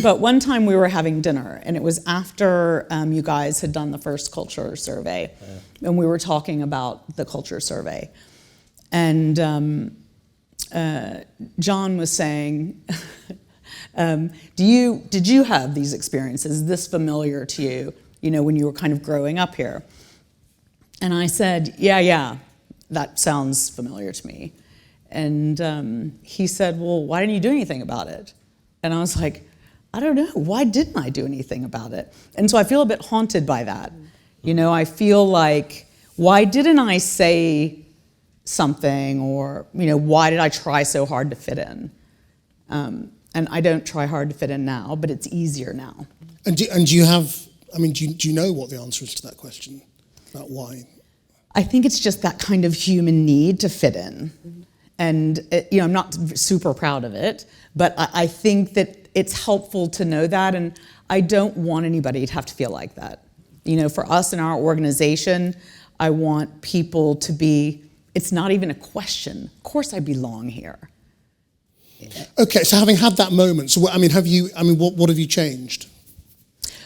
But one time we were having dinner, and it was after you guys had done the first culture survey, and we were talking about the culture survey, and John was saying, did you have these experiences? Is this familiar to you, when you were kind of growing up here? And I said, yeah, that sounds familiar to me. And he said, well, why didn't you do anything about it? And I was like, I don't know, why didn't I do anything about it? And so I feel a bit haunted by that. I feel like, why didn't I say something, or why did I try so hard to fit in? And I don't try hard to fit in now, but it's easier now. And do you have? I mean, do you know what the answer is to that question about why? I think it's just that kind of human need to fit in, and I'm not super proud of it, but I think that it's helpful to know that, and I don't want anybody to have to feel like that. For us in our organization, I want people to be. It's not even a question. Of course I belong here. Okay, so having had that moment, so what have you changed?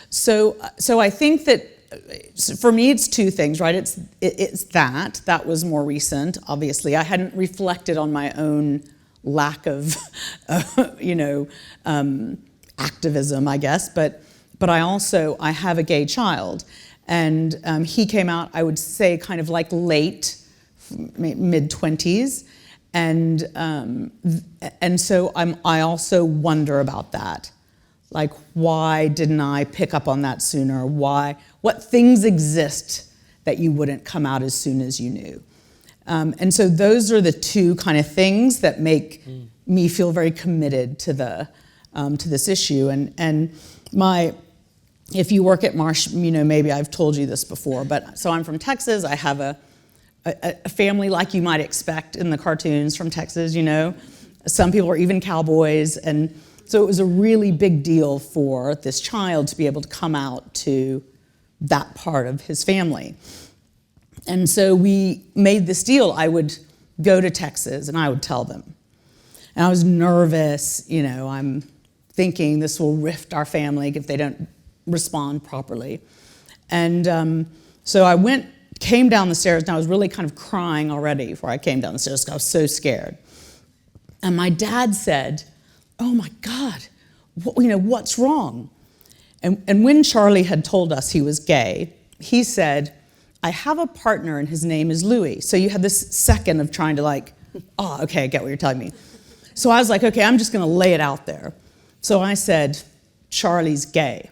So I think that for me it's two things, right? It's that was more recent. Obviously, I hadn't reflected on my own lack of, activism, I guess. But I have a gay child, and he came out, I would say, kind of like late. Mid-20s, and so I also wonder about that, like, why didn't I pick up on that sooner? What things exist that you wouldn't come out as soon as you knew? And so those are the two kind of things that make me feel very committed to this issue. And if you work at Marsh, maybe I've told you this before, but so I'm from Texas. I have a family like you might expect in the cartoons from Texas, Some people are even cowboys. And so it was a really big deal for this child to be able to come out to that part of his family. And so we made this deal. I would go to Texas and I would tell them. And I was nervous, I'm thinking this will rift our family if they don't respond properly. And so I came down the stairs, and I was really kind of crying already before I came down the stairs because I was so scared. And my dad said, oh my God, what's wrong? And when Charlie had told us he was gay, he said, I have a partner and his name is Louis. So you had this second of trying to okay, I get what you're telling me. So I was like, okay, I'm just gonna lay it out there. So I said, Charlie's gay.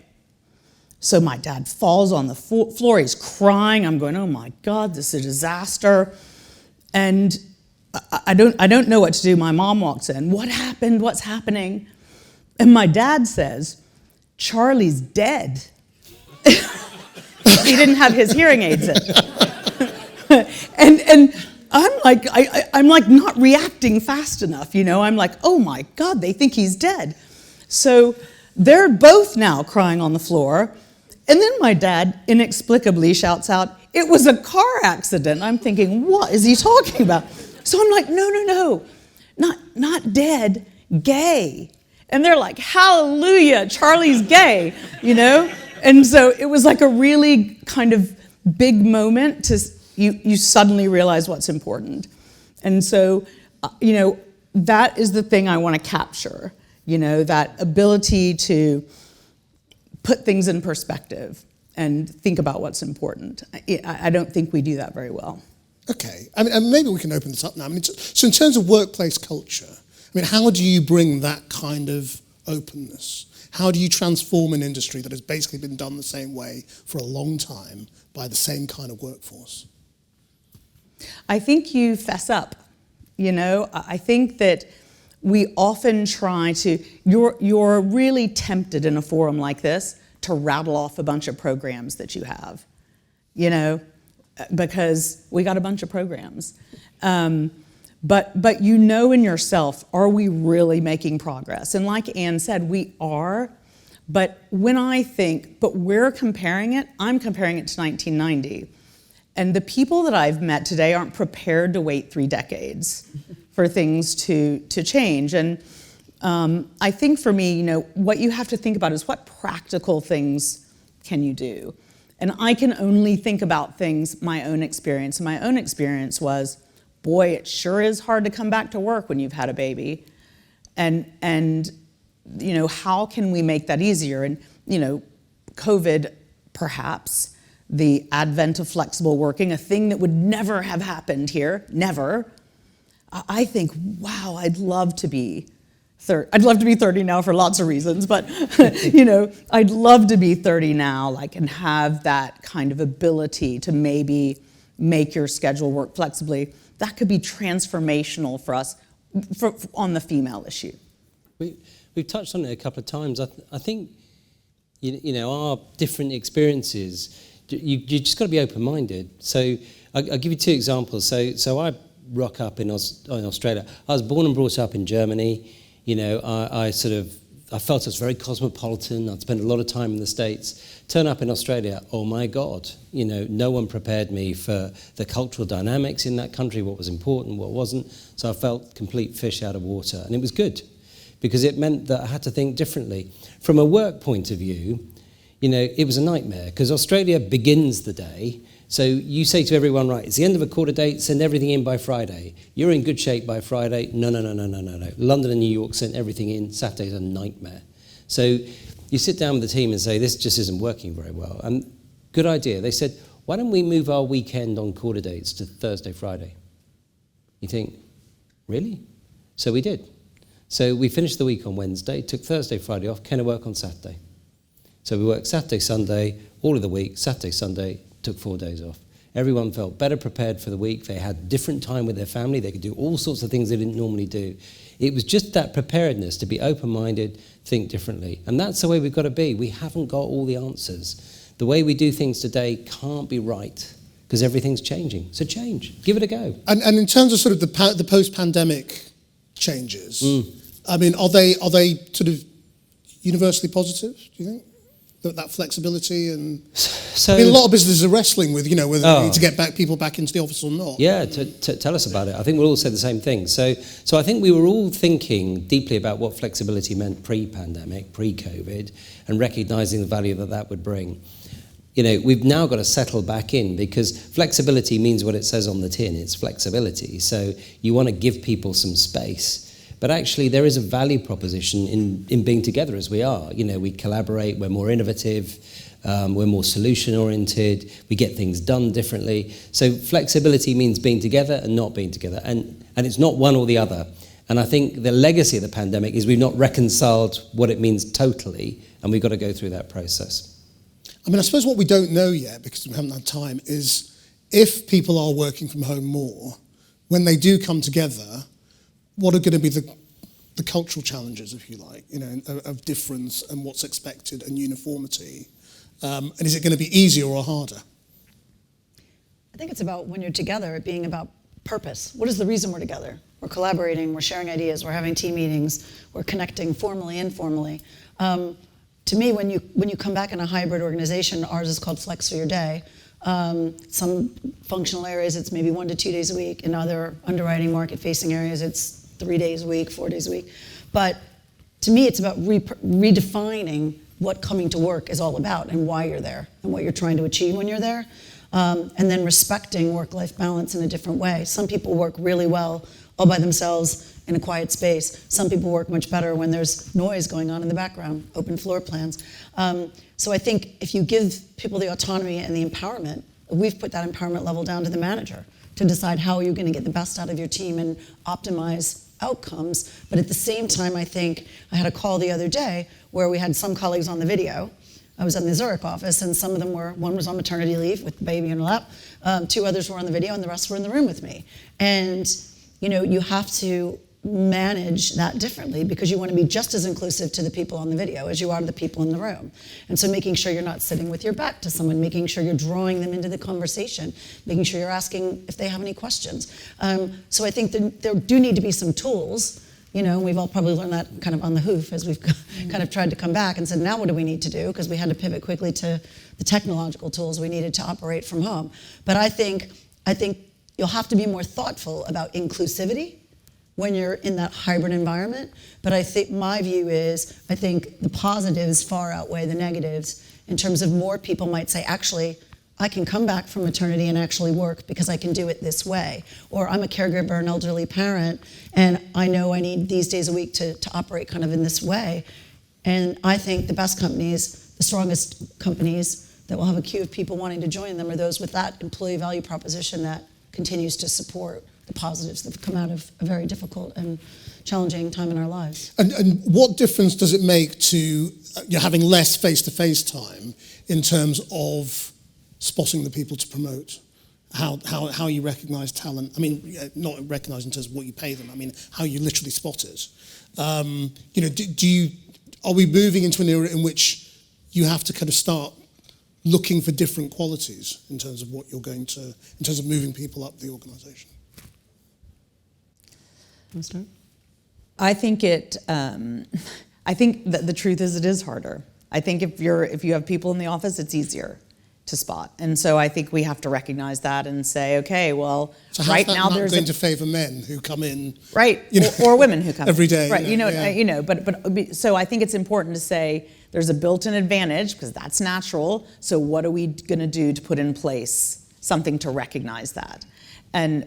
So my dad falls on the floor, he's crying. I'm going, oh my God, this is a disaster. And I don't know what to do. My mom walks in, what happened, what's happening? And my dad says, Charlie's dead. He didn't have his hearing aids in. and I'm like not reacting fast enough, I'm like, oh my God, they think he's dead. So they're both now crying on the floor. And then my dad inexplicably shouts out, it was a car accident. I'm thinking, what is he talking about? So I'm like, no, not dead, gay. And they're like, hallelujah, Charlie's gay, And so it was like a really kind of big moment you suddenly realize what's important. And so, that is the thing I want to capture, that ability to put things in perspective and think about what's important. I don't think we do that very well. Okay, and maybe we can open this up now. So in terms of workplace culture, how do you bring that kind of openness? How do you transform an industry that has basically been done the same way for a long time by the same kind of workforce? I think you fess up. You know, I think that we often try to, you're really tempted in a forum like this to rattle off a bunch of programs that you have, you know, because we got a bunch of programs. But you know in yourself, are we really making progress? And like Ann said, we are. But when I think, but we're comparing it, I'm comparing it to 1990. And the people that I've met today aren't prepared to wait 3 decades for things to change. And I think for me, you know, what you have to think about is what practical things can you do? And I can only think about things, my own experience. And my own experience was, boy, it sure is hard to come back to work when you've had a baby. And you know, how can we make that easier? And, you know, COVID, perhaps, the advent of flexible working, a thing that would never have happened here, never. I think, wow, I'd love to be 30 now for lots of reasons, but, you know, I'd love to be 30 now, like, and have that kind of ability to maybe make your schedule work flexibly. That could be transformational for us on the female issue. We've touched on it a couple of times. I think, you know, our different experiences, you just got to be open-minded. So I'll give you 2 examples. So I rock up in Australia. I was born and brought up in Germany. You know, I felt I was very cosmopolitan. I'd spent a lot of time in the States. Turn up in Australia, oh my God, you know, no one prepared me for the cultural dynamics in that country, what was important, what wasn't. So I felt complete fish out of water. And it was good, because it meant that I had to think differently. From a work point of view, you know, it was a nightmare, because Australia begins the day. So you say to everyone, right, it's the end of a quarter day, send everything in by Friday. You're in good shape by Friday. No. London and New York sent everything in. Saturday's a nightmare. So you sit down with the team and say, this just isn't working very well. And good idea. They said, why don't we move our weekend on quarter dates to Thursday, Friday? You think, really? So we did. So we finished the week on Wednesday, took Thursday, Friday off, kind of work on Saturday. So we worked Saturday, Sunday, all of the week, Saturday, Sunday, took 4 days off. Everyone felt better prepared for the week. They had different time with their family. They could do all sorts of things they didn't normally do. It was just that preparedness to be open-minded, think differently. And that's the way we've got to be. We haven't got all the answers. The way we do things today can't be right, because everything's changing. So change. Give it a go. And in terms of sort of the post-pandemic changes, I mean, are they sort of universally positive, do you think? That flexibility and... So, I mean, a lot of businesses are wrestling with, you know, whether they need to get people back into the office or not. Yeah, tell us about it. I think we'll all say the same thing. So I think we were all thinking deeply about what flexibility meant pre-pandemic, pre-COVID, and recognising the value that would bring. You know, we've now got to settle back in, because flexibility means what it says on the tin. It's flexibility. So you want to give people some space. But actually, there is a value proposition in being together as we are. You know, we collaborate, we're more innovative, we're more solution-oriented, we get things done differently. So flexibility means being together and not being together. And it's not one or the other. And I think the legacy of the pandemic is we've not reconciled what it means totally, and we've got to go through that process. I mean, I suppose what we don't know yet, because we haven't had time, is if people are working from home more, when they do come together, what are going to be the cultural challenges, if you like, you know, of difference and what's expected and uniformity? And is it going to be easier or harder? I think it's about, when you're together, it being about purpose. What is the reason we're together? We're collaborating, we're sharing ideas, we're having team meetings, we're connecting formally, informally. To me, when you come back in a hybrid organization, ours is called Flex for Your Day. Some functional areas, it's maybe 1 to 2 days a week. In other underwriting, market-facing areas, it's 3 days a week, 4 days a week. But to me, it's about redefining what coming to work is all about and why you're there and what you're trying to achieve when you're there. And then respecting work-life balance in a different way. Some people work really well all by themselves in a quiet space. Some people work much better when there's noise going on in the background, open floor plans. So I think if you give people the autonomy and the empowerment, we've put that empowerment level down to the manager to decide how you're going to get the best out of your team and optimize outcomes. But at the same time, I think I had a call the other day where we had some colleagues on the video. I was in the Zurich office, and some of them one was on maternity leave with the baby in her lap, 2 others were on the video, and the rest were in the room with me. And you have to manage that differently because you want to be just as inclusive to the people on the video as you are to the people in the room. And so making sure you're not sitting with your back to someone, making sure you're drawing them into the conversation, making sure you're asking if they have any questions. So I think there do need to be some tools, we've all probably learned that kind of on the hoof as we've kind of tried to come back and said, now what do we need to do? Because we had to pivot quickly to the technological tools we needed to operate from home. But I think you'll have to be more thoughtful about inclusivity when you're in that hybrid environment. But I think my view is, I think the positives far outweigh the negatives in terms of more people might say, actually, I can come back from maternity and actually work because I can do it this way. Or I'm a caregiver, an elderly parent, and I know I need these days a week to operate kind of in this way. And I think the best companies, the strongest companies that will have a queue of people wanting to join them are those with that employee value proposition that continues to support the positives that have come out of a very difficult and challenging time in our lives. And what difference does it make to having less face-to-face time in terms of spotting the people to promote? How you recognise talent? I mean, not recognise in terms of what you pay them. I mean, how you literally spot it. Are we moving into an era in which you have to kind of start looking for different qualities in terms of what you're going to, in terms of moving people up the organisation? I think I think that the truth is it is harder. I think if you have people in the office, it's easier to spot. And so I think we have to recognize that and say, okay, well, so right now there's going to favour men who come in, right, or women who come every day, right? But so I think it's important to say there's a built-in advantage because that's natural. So what are we going to do to put in place something to recognize that?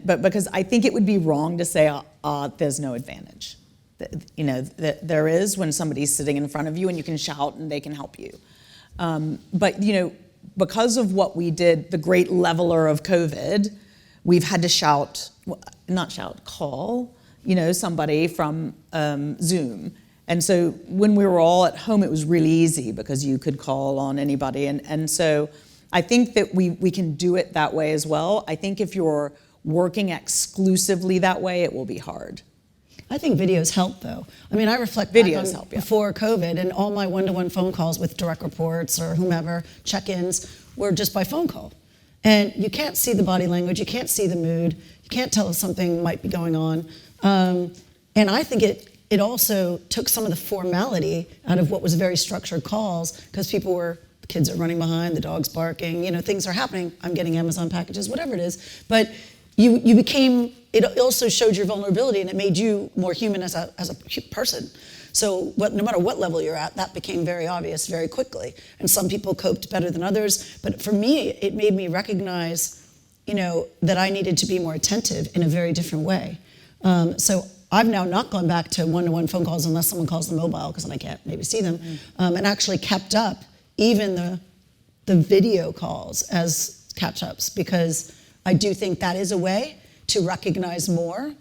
But because I think it would be wrong to say there's no advantage. There is when somebody's sitting in front of you and you can shout and they can help you. But because of what we did, the great leveler of COVID, we've had to call, somebody from Zoom. And so when we were all at home, it was really easy because you could call on anybody. And so I think that we can do it that way as well. I think if you're working exclusively that way, it will be hard. I think videos help, though. I mean, I reflect back on before COVID, and all my one-to-one phone calls with direct reports or whomever, check-ins, were just by phone call. And you can't see the body language, you can't see the mood, you can't tell if something might be going on. And I think it also took some of the formality out of what was very structured calls, because the kids are running behind, the dog's barking, things are happening, I'm getting Amazon packages, whatever it is. But you became, it also showed your vulnerability and it made you more human as a person. So no matter what level you're at, that became very obvious very quickly. And some people coped better than others. But for me, it made me recognize, that I needed to be more attentive in a very different way. So I've now not gone back to one-to-one phone calls unless someone calls the mobile, because then I can't maybe see them, and actually kept up even the video calls as catch-ups, because I do think that is a way to recognize more,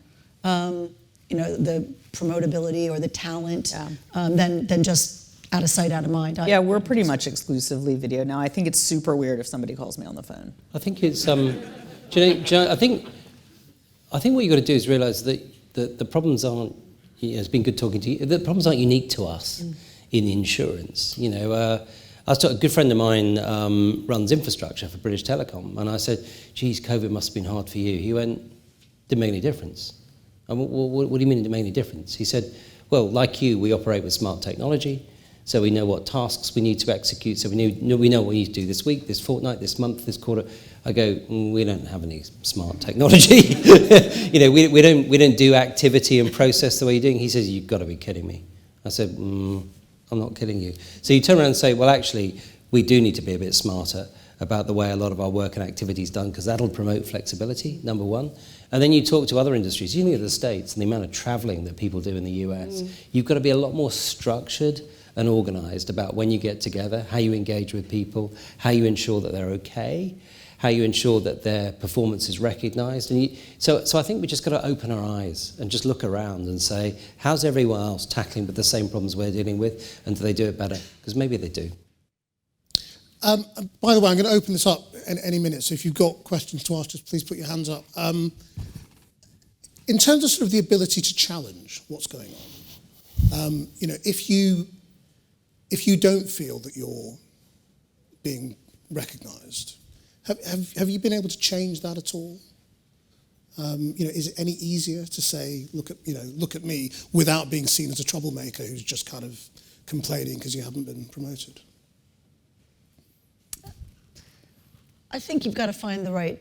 the promotability or the talent than just out of sight, out of mind. We're pretty much exclusively video now. I think it's super weird if somebody calls me on the phone. I think it's I think what you've got to do is realise that the problems aren't. It's been good talking to you. The problems aren't unique to us in insurance. A good friend of mine runs infrastructure for British Telecom, and I said, geez, COVID must have been hard for you. He went, didn't make any difference. And what do you mean it didn't make any difference? He said, well, like you, we operate with smart technology, so we know what tasks we need to execute, so we know what we need to do this week, this fortnight, this month, this quarter. I go, we don't have any smart technology. We don't do activity and process the way you're doing. He says, you've got to be kidding me. I said, I'm not kidding you. So you turn around and say, well, actually, we do need to be a bit smarter about the way a lot of our work and activity is done, because that'll promote flexibility, number one. And then you talk to other industries. You look at the States and the amount of traveling that people do in the US. You've got to be a lot more structured and organised about when you get together, how you engage with people, how you ensure that they're okay, how you ensure that their performance is recognised. And so I think we just got to open our eyes and just look around and say, how's everyone else tackling with the same problems we're dealing with, and do they do it better? Because maybe they do. By the way, I'm going to open this up in any minute, so if you've got questions to ask, just please put your hands up. in terms of sort of the ability to challenge what's going on, if you don't feel that you're being recognised, have you been able to change that at all? Is it any easier to say, look at me, without being seen as a troublemaker who's just kind of complaining because you haven't been promoted? I think you've got to find the right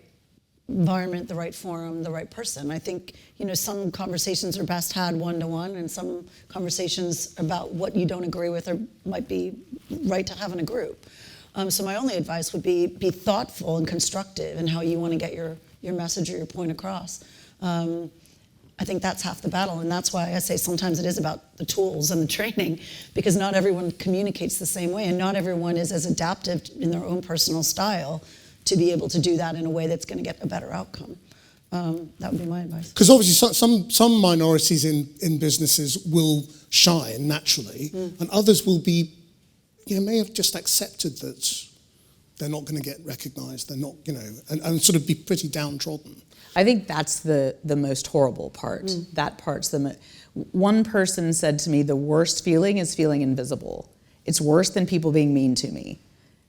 environment, the right forum, the right person. I think, some conversations are best had one-to-one, and some conversations about what you don't agree with might be right to have in a group. So my only advice would be thoughtful and constructive in how you want to get your message or your point across. I think that's half the battle, and that's why I say sometimes it is about the tools and the training, because not everyone communicates the same way, and not everyone is as adaptive in their own personal style to be able to do that in a way that's going to get a better outcome. That would be my advice. Because obviously some minorities in businesses will shine naturally, and others will be, may have just accepted that they're not going to get recognised, they're not, and sort of be pretty downtrodden. I think that's the most horrible part. That part's one person said to me, the worst feeling is feeling invisible. It's worse than people being mean to me.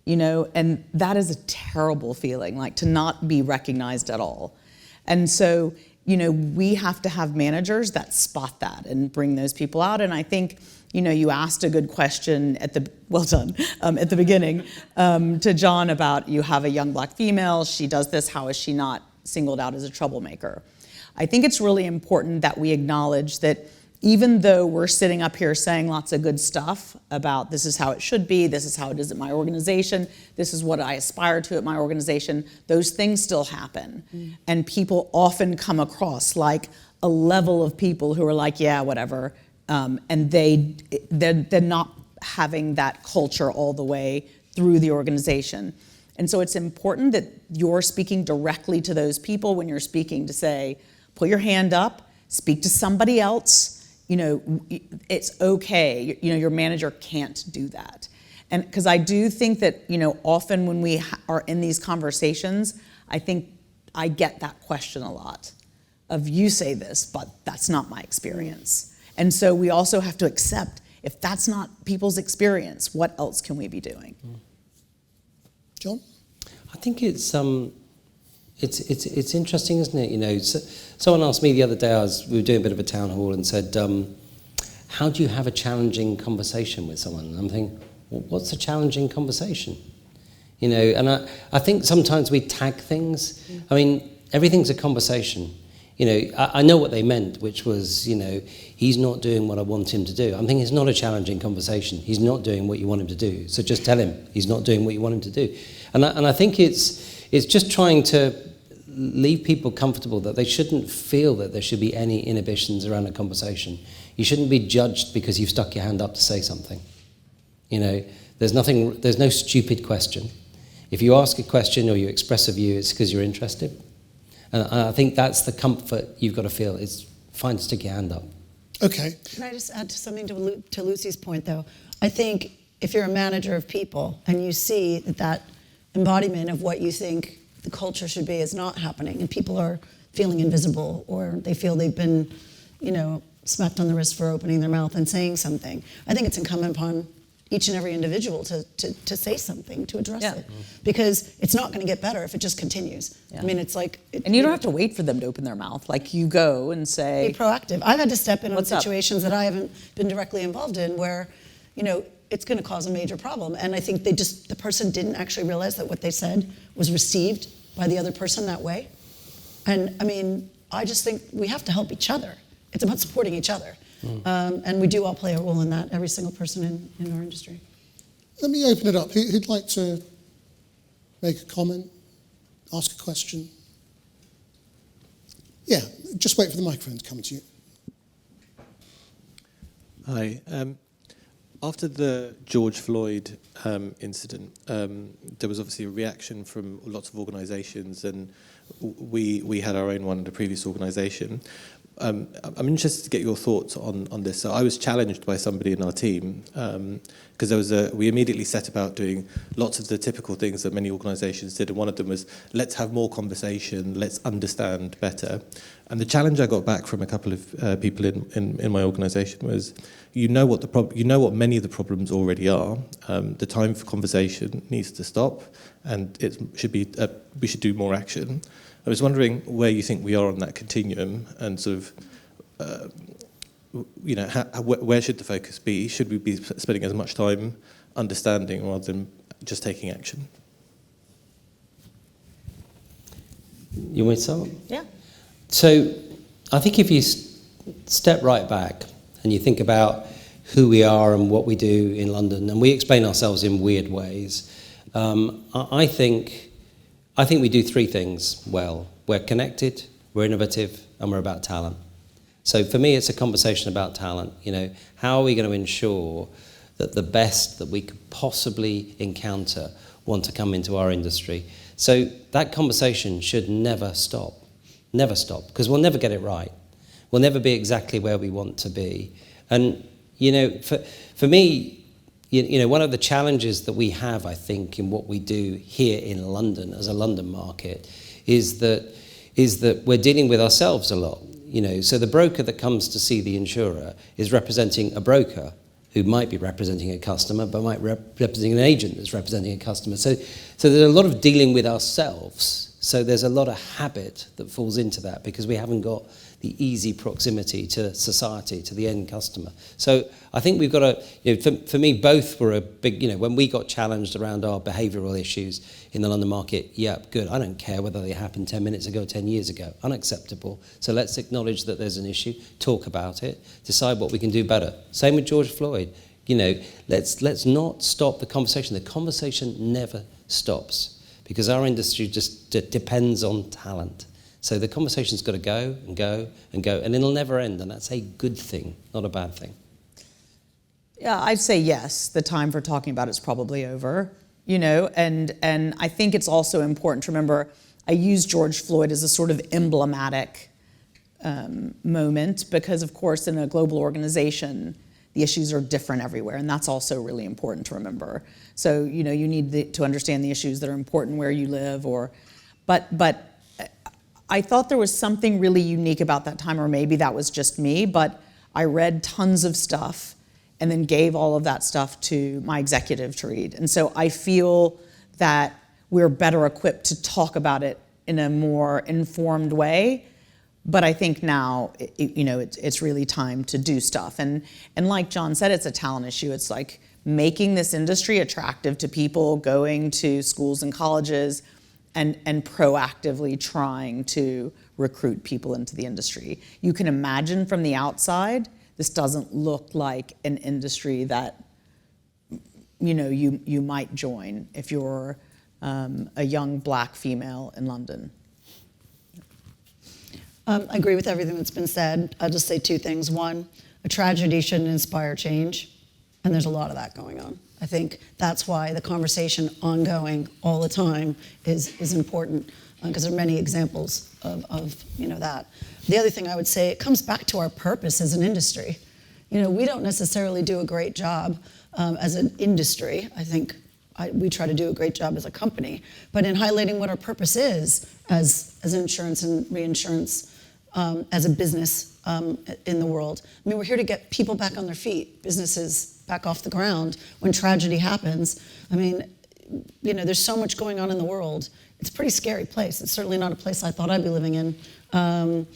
And that is a terrible feeling, like to not be recognized at all. And so, we have to have managers that spot that and bring those people out. And I think, you asked a good question at the beginning to John about, you have a young black female, she does this, how is she not singled out as a troublemaker? I think it's really important that we acknowledge that even though we're sitting up here saying lots of good stuff about this is how it should be, this is how it is at my organization, this is what I aspire to at my organization, those things still happen. And people often come across like a level of people who are like, yeah, whatever, and they're not having that culture all the way through the organization. And so it's important that you're speaking directly to those people when you're speaking, to say, put your hand up, speak to somebody else. It's okay. Your manager can't do that. And because I do think that, often when we are in these conversations, I think I get that question a lot of, you say this, but that's not my experience. And so we also have to accept, if that's not people's experience, what else can we be doing? John? I think it's interesting, isn't it? Someone asked me the other day, we were doing a bit of a town hall, and said, how do you have a challenging conversation with someone? And I'm thinking, well, what's a challenging conversation? And I think sometimes we tag things. I mean, everything's a conversation. I know what they meant, which was, he's not doing what I want him to do. I'm thinking it's not a challenging conversation. He's not doing what you want him to do. So just tell him he's not doing what you want him to do. And I think it's just trying to leave people comfortable that they shouldn't feel that there should be any inhibitions around a conversation. You shouldn't be judged because you've stuck your hand up to say something. There's no stupid question. If you ask a question or you express a view, it's because you're interested. And I think that's the comfort you've got to feel. It's fine to stick your hand up. Okay. Can I just add something to Lucy's point, though? I think if you're a manager of people and you see that embodiment of what you think the culture should be is not happening, and people are feeling invisible, or they feel they've been, smacked on the wrist for opening their mouth and saying something, I think it's incumbent upon each and every individual to say something, to address it. Because it's not going to get better if it just continues. Yeah. I mean, it's like... And you don't have to wait for them to open their mouth. Like, you go and say... Be proactive. I've had to step in on situations that I haven't been directly involved in where, it's going to cause a major problem. And I think the person didn't actually realize that what they said was received by the other person that way. And, I mean, I just think we have to help each other. It's about supporting each other. And we do all play a role in that, every single person in our industry. Let me open it up. Who'd like to make a comment, ask a question? Yeah, just wait for the microphone to come to you. Hi. After the George Floyd incident, there was obviously a reaction from lots of organisations, and we had our own one at a previous organisation. I'm interested to get your thoughts on this. So I was challenged by somebody in our team because we immediately set about doing lots of the typical things that many organisations did, and one of them was, let's have more conversation, let's understand better. And the challenge I got back from a couple of people in my organisation was, you know what many of the problems already are. The time for conversation needs to stop, and we should do more action. I was wondering where you think we are on that continuum, and sort of, where should the focus be? Should we be spending as much time understanding rather than just taking action? You want me to start? Yeah. So I think if you step right back and you think about who we are and what we do in London, and we explain ourselves in weird ways, I think we do three things well. We're connected, we're innovative, and we're about talent. So for me, it's a conversation about talent. How are we going to ensure that the best that we could possibly encounter want to come into our industry? So that conversation should never stop, because we'll never get it right. We'll never be exactly where we want to be. And, for me, one of the challenges that we have, I think, in what we do here in London as a London market is that we're dealing with ourselves a lot. So the broker that comes to see the insurer is representing a broker who might be representing a customer, but might representing an agent that's representing a customer. So there's a lot of dealing with ourselves. So there's a lot of habit that falls into that because we haven't got the easy proximity to society, to the end customer. So I think we've got to, for me, both were a big, when we got challenged around our behavioural issues in the London market, yeah, good, I don't care whether they happened 10 minutes ago, 10 years ago, unacceptable. So let's acknowledge that there's an issue, talk about it, decide what we can do better. Same with George Floyd. Let's not stop the conversation. The conversation never stops because our industry just depends on talent. So the conversation's got to go and go and go, and it'll never end, and that's a good thing, not a bad thing. Yeah, I'd say yes, the time for talking about it's probably over, and I think it's also important to remember, I use George Floyd as a sort of emblematic moment because, of course, in a global organization, the issues are different everywhere, and that's also really important to remember. So, you need to understand the issues that are important where you live, but I thought there was something really unique about that time, or maybe that was just me, but I read tons of stuff and then gave all of that stuff to my executive to read. And so I feel that we're better equipped to talk about it in a more informed way. But I think now, it's really time to do stuff. And like John said, it's a talent issue. It's like making this industry attractive to people, going to schools and colleges, and proactively trying to recruit people into the industry. You can imagine from the outside, this doesn't look like an industry that you might join if you're a young black female in London. I agree with everything that's been said. I'll just say two things. One, a tragedy shouldn't inspire change, and there's a lot of that going on. I think that's why the conversation ongoing all the time is important, because there are many examples of that. The other thing I would say, it comes back to our purpose as an industry. We don't necessarily do a great job as an industry. I think we try to do a great job as a company, but in highlighting what our purpose is as insurance and reinsurance, as a business in the world. I mean, we're here to get people back on their feet, businesses back off the ground when tragedy happens. I mean, there's so much going on in the world. It's a pretty scary place. It's certainly not a place I thought I'd be living in. And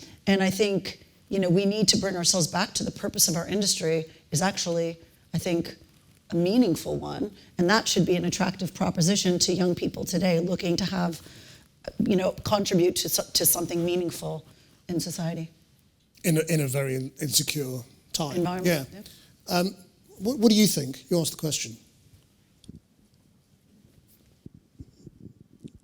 I think, we need to bring ourselves back to the purpose of our industry is actually, I think, a meaningful one. And that should be an attractive proposition to young people today looking to have, contribute to something meaningful in society. In a very insecure time. Environment. Yeah. What do you think? You asked the question.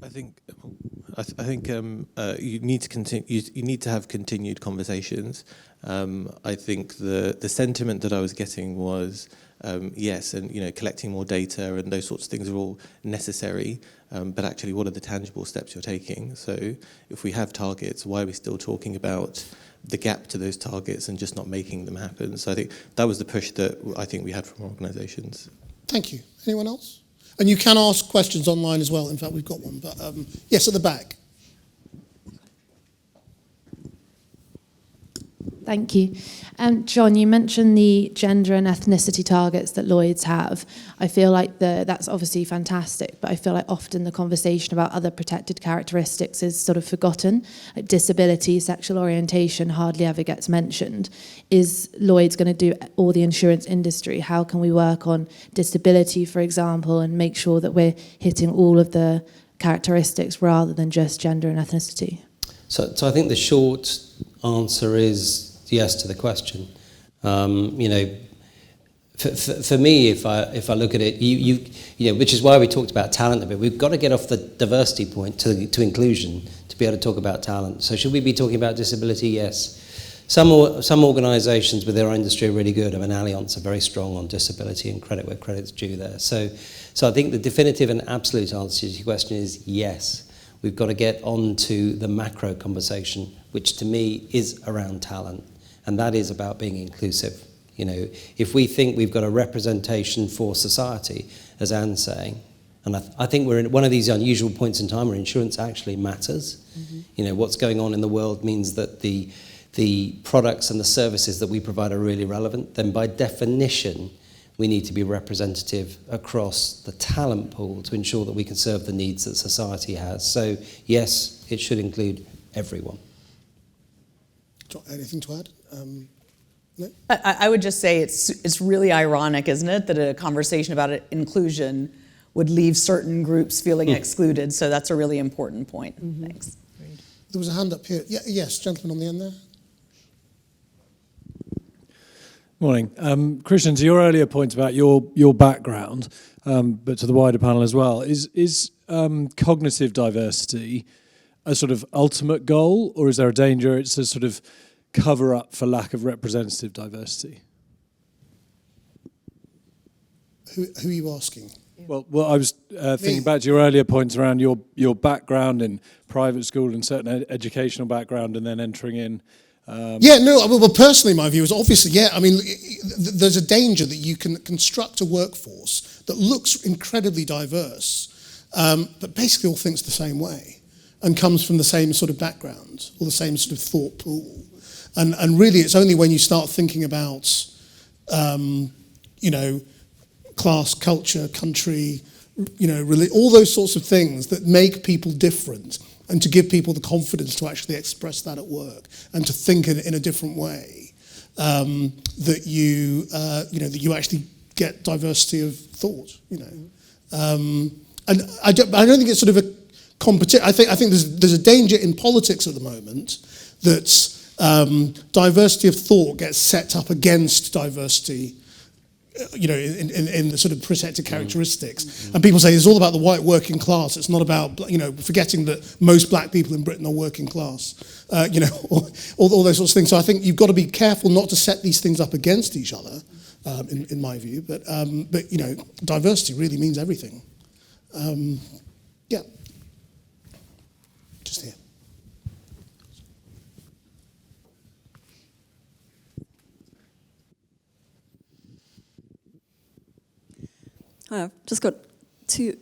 I think you need to continue. You need to have continued conversations. I think the sentiment that I was getting was yes, and collecting more data and those sorts of things are all necessary. But actually, what are the tangible steps you're taking? So if we have targets, why are we still talking about the gap to those targets and just not making them happen? So I think that was the push that I think we had from organisations. Thank you. Anyone else? And you can ask questions online as well. In fact, we've got one. But yes, at the back. Thank you. John, you mentioned the gender and ethnicity targets that Lloyds have. I feel like that's obviously fantastic, but I feel like often the conversation about other protected characteristics is sort of forgotten. Like disability, sexual orientation hardly ever gets mentioned. Is Lloyds going to do all the insurance industry? How can we work on disability, for example, and make sure that we're hitting all of the characteristics rather than just gender and ethnicity? So I think the short answer is yes to the question. For me, if I look at it, which is why we talked about talent a bit. We've got to get off the diversity point to inclusion to be able to talk about talent. So should we be talking about disability? Yes. Some organisations with their industry are really good. I mean, Allianz are very strong on disability and credit where credit's due there. So I think the definitive and absolute answer to your question is yes. We've got to get on to the macro conversation, which to me is around talent, and that is about being inclusive. If we think we've got a representation for society, as Anne's saying, and I think we're in one of these unusual points in time where insurance actually matters. Mm-hmm. What's going on in the world means that the products and the services that we provide are really relevant. Then by definition, we need to be representative across the talent pool to ensure that we can serve the needs that society has. So, yes, it should include everyone. Anything to add? No? I would just say it's really ironic, isn't it, that a conversation about inclusion would leave certain groups feeling excluded. So that's a really important point. Mm-hmm. Thanks. There was a hand up here. Yes, gentleman on the end there. Morning. Krishnan, to your earlier point about your background, but to the wider panel as well, is cognitive diversity a sort of ultimate goal, or is there a danger it's a sort of cover-up for lack of representative diversity? Who are you asking? Well, I was thinking back to your earlier points around your background in private school and certain educational background, and then entering in. Well, personally, my view is obviously, there's a danger that you can construct a workforce that looks incredibly diverse, but basically all thinks the same way and comes from the same sort of background or the same sort of thought pool. And really, it's only when you start thinking about, class, culture, country, all those sorts of things that make people different, and to give people the confidence to actually express that at work and to think in a different way, that you actually get diversity of thought. And I don't think it's sort of a competition. I think there's a danger in politics at the moment that diversity of thought gets set up against diversity. In the sort of protected characteristics. Mm-hmm. And people say it's all about the white working class. It's not about, forgetting that most black people in Britain are working class, all those sorts of things. So I think you've got to be careful not to set these things up against each other, in my view. But diversity really means everything. Just here. I've just got two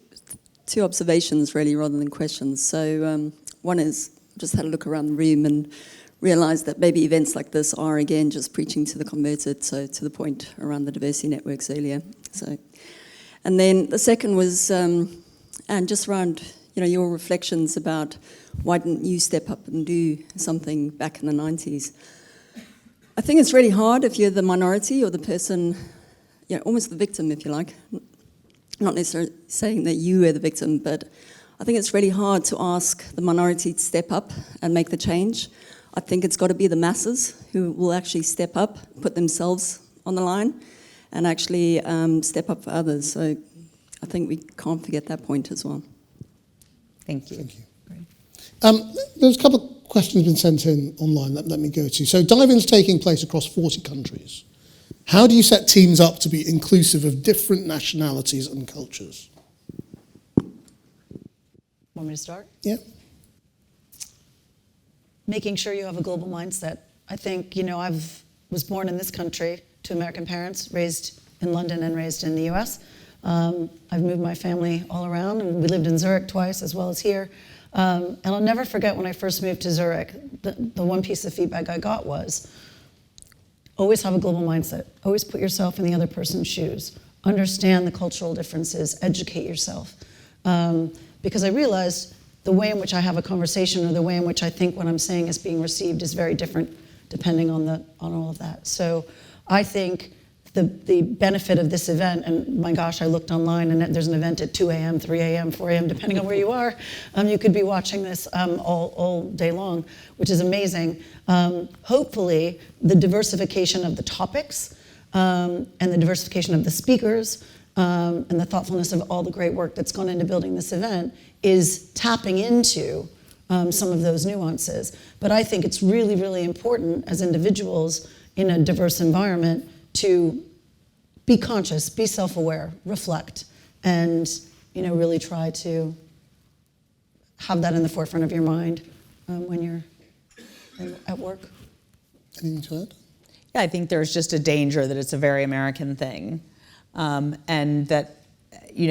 observations, really, rather than questions. So one is, just had a look around the room and realised that maybe events like this are, again, just preaching to the converted, so to the point around the diversity networks earlier. So, and then the second was, and just around, your reflections about why didn't you step up and do something back in the 90s? I think it's really hard if you're the minority or the person, almost the victim, if you like. Not necessarily saying that you are the victim, but I think it's really hard to ask the minority to step up and make the change. I think it's got to be the masses who will actually step up, put themselves on the line, and actually step up for others. So I think we can't forget that point as well. Thank you. Thank you. There's a couple of questions been sent in online. Let me go to. So Dive-In's taking place across 40 countries. How do you set teams up to be inclusive of different nationalities and cultures? Want me to start? Yeah. Making sure you have a global mindset. I think, I was born in this country to American parents, raised in London and raised in the US. I've moved my family all around, and we lived in Zurich twice as well as here. And I'll never forget when I first moved to Zurich, the one piece of feedback I got was, always have a global mindset. Always put yourself in the other person's shoes. Understand the cultural differences, educate yourself. Because I realized the way in which I have a conversation or the way in which I think what I'm saying is being received is very different depending on all of that. So I think the benefit of this event, and my gosh, I looked online and there's an event at 2 a.m., 3 a.m., 4 a.m., depending on where you are. You could be watching this all day long, which is amazing. Hopefully, the diversification of the topics and the diversification of the speakers and the thoughtfulness of all the great work that's gone into building this event is tapping into some of those nuances. But I think it's really, really important as individuals in a diverse environment to be conscious, be self-aware, reflect, and really try to have that in the forefront of your mind when you're at work. Anything to add? Yeah, I think there's just a danger that it's a very American thing. And that,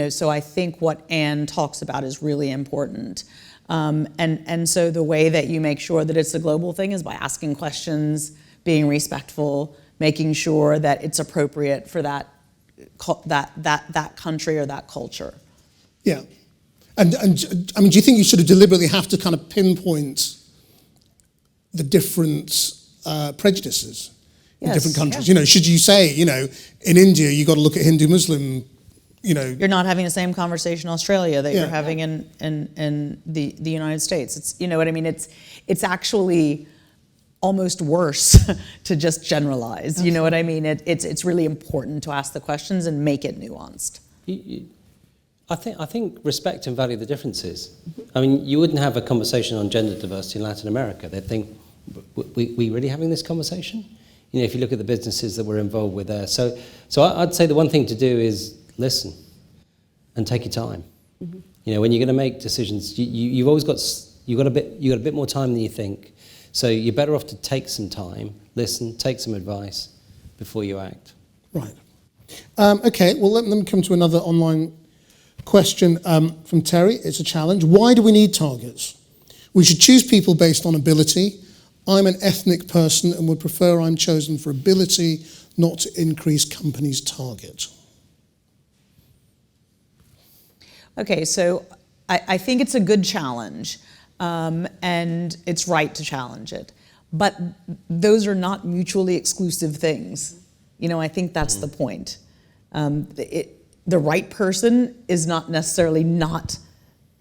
so I think what Anne talks about is really important. And so the way that you make sure that it's a global thing is by asking questions, being respectful, making sure that it's appropriate for that country or that culture. Yeah. And I mean, do you think you sort of deliberately have to kind of pinpoint the different prejudices in different countries? Yeah. Should you say, in India, you got to look at Hindu-Muslim, You're not having the same conversation in Australia that you're having in the United States. It's, you know what I mean? It's actually almost worse to just generalize. Absolutely. You know what I mean? It's really important to ask the questions and make it nuanced. I think respect and value the differences. I mean, you wouldn't have a conversation on gender diversity in Latin America. They'd think, we really having this conversation? If you look at the businesses that we're involved with there. So I'd say the one thing to do is listen and take your time. Mm-hmm. When you're going to make decisions, you've always got a bit more time than you think. So you're better off to take some time, listen, take some advice before you act. Right. Okay, well, let me come to another online question from Terry. It's a challenge. Why do we need targets? We should choose people based on ability. I'm an ethnic person and would prefer I'm chosen for ability, not to increase company's target. Okay, so I think it's a good challenge. And it's right to challenge it. But those are not mutually exclusive things. I think that's the point. The right person is not necessarily not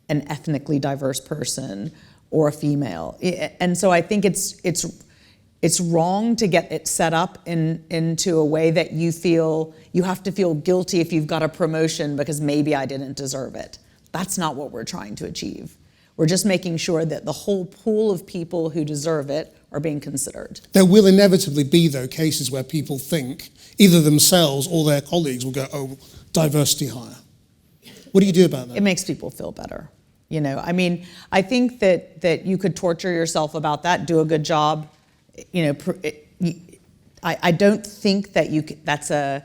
an ethnically diverse person or a female. And so I think it's wrong to get it set up into a way that you have to feel guilty if you've got a promotion because maybe I didn't deserve it. That's not what we're trying to achieve. We're just making sure that the whole pool of people who deserve it are being considered. There will inevitably be, though, cases where people think either themselves or their colleagues will go, oh, diversity hire. What do you do about that? It makes people feel better. I mean, I think that you could torture yourself about that, do a good job. I don't think that that's a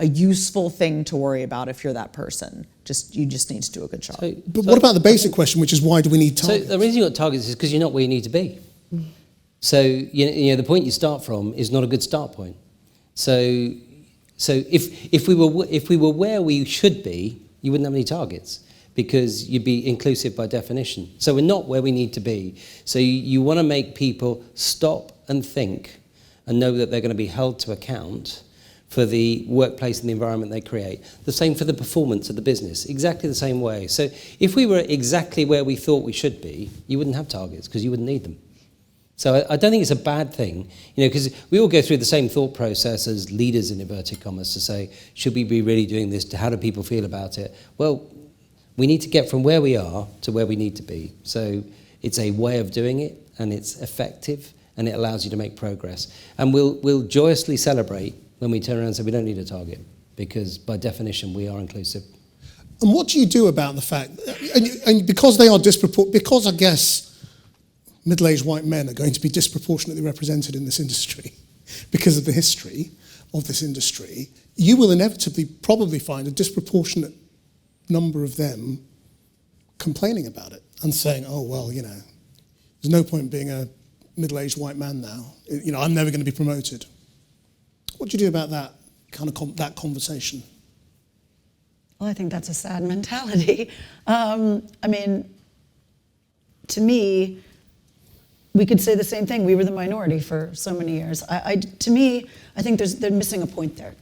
useful thing to worry about if you're that person. You just need to do a good job. But what about the basic question, which is why do we need targets? So the reason you've got targets is because you're not where you need to be. So the point you start from is not a good start point. So if we were where we should be, you wouldn't have any targets because you'd be inclusive by definition. So we're not where we need to be. So you want to make people stop and think and know that they're going to be held to account for the workplace and the environment they create. The same for the performance of the business, exactly the same way. So if we were exactly where we thought we should be, you wouldn't have targets because you wouldn't need them. So I don't think it's a bad thing, because we all go through the same thought process as leaders in inverted commas to say, should we be really doing this? How do people feel about it? Well, we need to get from where we are to where we need to be. So it's a way of doing it, and it's effective, and it allows you to make progress. And we'll joyously celebrate when we turn around and say we don't need a target, because by definition we are inclusive. And what do you do about the fact, and because they are because I guess middle-aged white men are going to be disproportionately represented in this industry because of the history of this industry, you will inevitably probably find a disproportionate number of them complaining about it and saying, oh, well, there's no point being a middle-aged white man now. I'm never going to be promoted. What do you do about that kind of that conversation? Well, I think that's a sad mentality. To me, we could say the same thing. We were the minority for so many years. To me, I think they're missing a point there.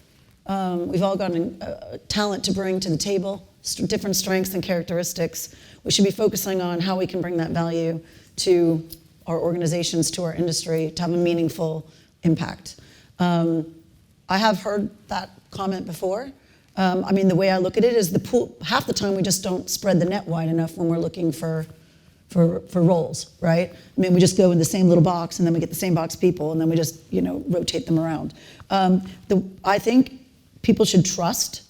We've all got a talent to bring to the table, different strengths and characteristics. We should be focusing on how we can bring that value to our organizations, to our industry, to have a meaningful impact. I have heard that comment before. The way I look at it is the pool. Half the time we just don't spread the net wide enough when we're looking for roles, right? We just go in the same little box, and then we get the same box people, and then we just rotate them around. I think people should trust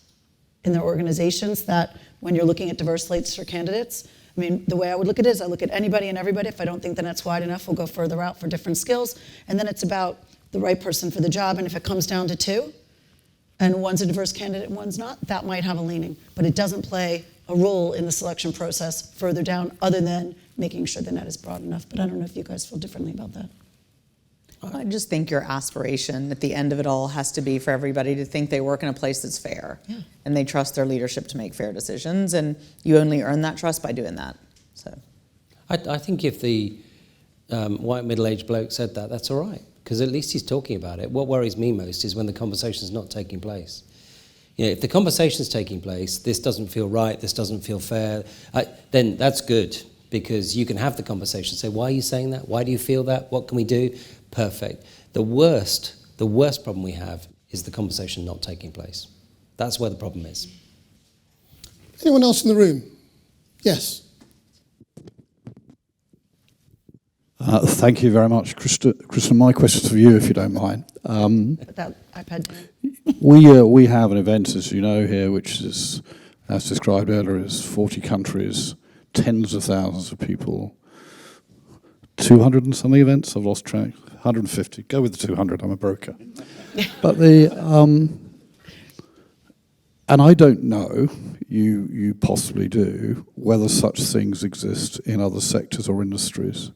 in their organizations that when you're looking at diverse slates for candidates, the way I would look at it is I look at anybody and everybody. If I don't think the net's wide enough, we'll go further out for different skills, and then it's about the right person for the job. And if it comes down to two, and one's a diverse candidate and one's not, that might have a leaning. But it doesn't play a role in the selection process further down, other than making sure the net is broad enough. But I don't know if you guys feel differently about that. I just think your aspiration at the end of it all has to be for everybody to think they work in a place that's fair. Yeah. And they trust their leadership to make fair decisions. And you only earn that trust by doing that. So, I think if the white middle-aged bloke said that, that's all right, because at least he's talking about it. What worries me most is when the conversation's not taking place. If the conversation's taking place, this doesn't feel right, this doesn't feel fair, then that's good, because you can have the conversation, say, why are you saying that? Why do you feel that? What can we do? Perfect. The worst problem we have is the conversation not taking place. That's where the problem is. Anyone else in the room? Yes. Thank you very much, Krishnan. My question's for you, if you don't mind. Put that iPad down. We have an event, as you know, here, which is, as described earlier, is 40 countries, tens of thousands of people, 200 and something events. I've lost track. 150. Go with the 200. I'm a broker. But and I don't know. You possibly do, whether such things exist in other sectors or industries.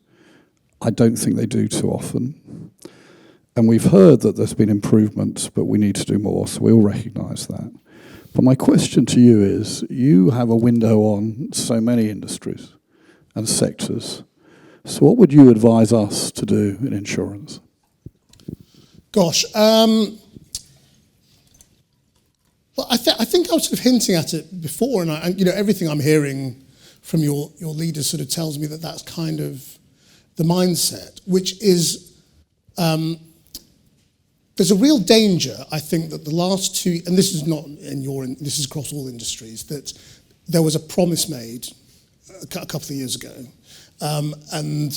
I don't think they do too often. And we've heard that there's been improvements, but we need to do more, so we all recognise that. But my question to you is, you have a window on so many industries and sectors. So what would you advise us to do in insurance? Gosh, well, I think I was sort of hinting at it before, and everything I'm hearing from your leaders sort of tells me that that's kind of the mindset, which is there's a real danger, I think, that the last two, and this is not this is across all industries, that there was a promise made a couple of years ago, and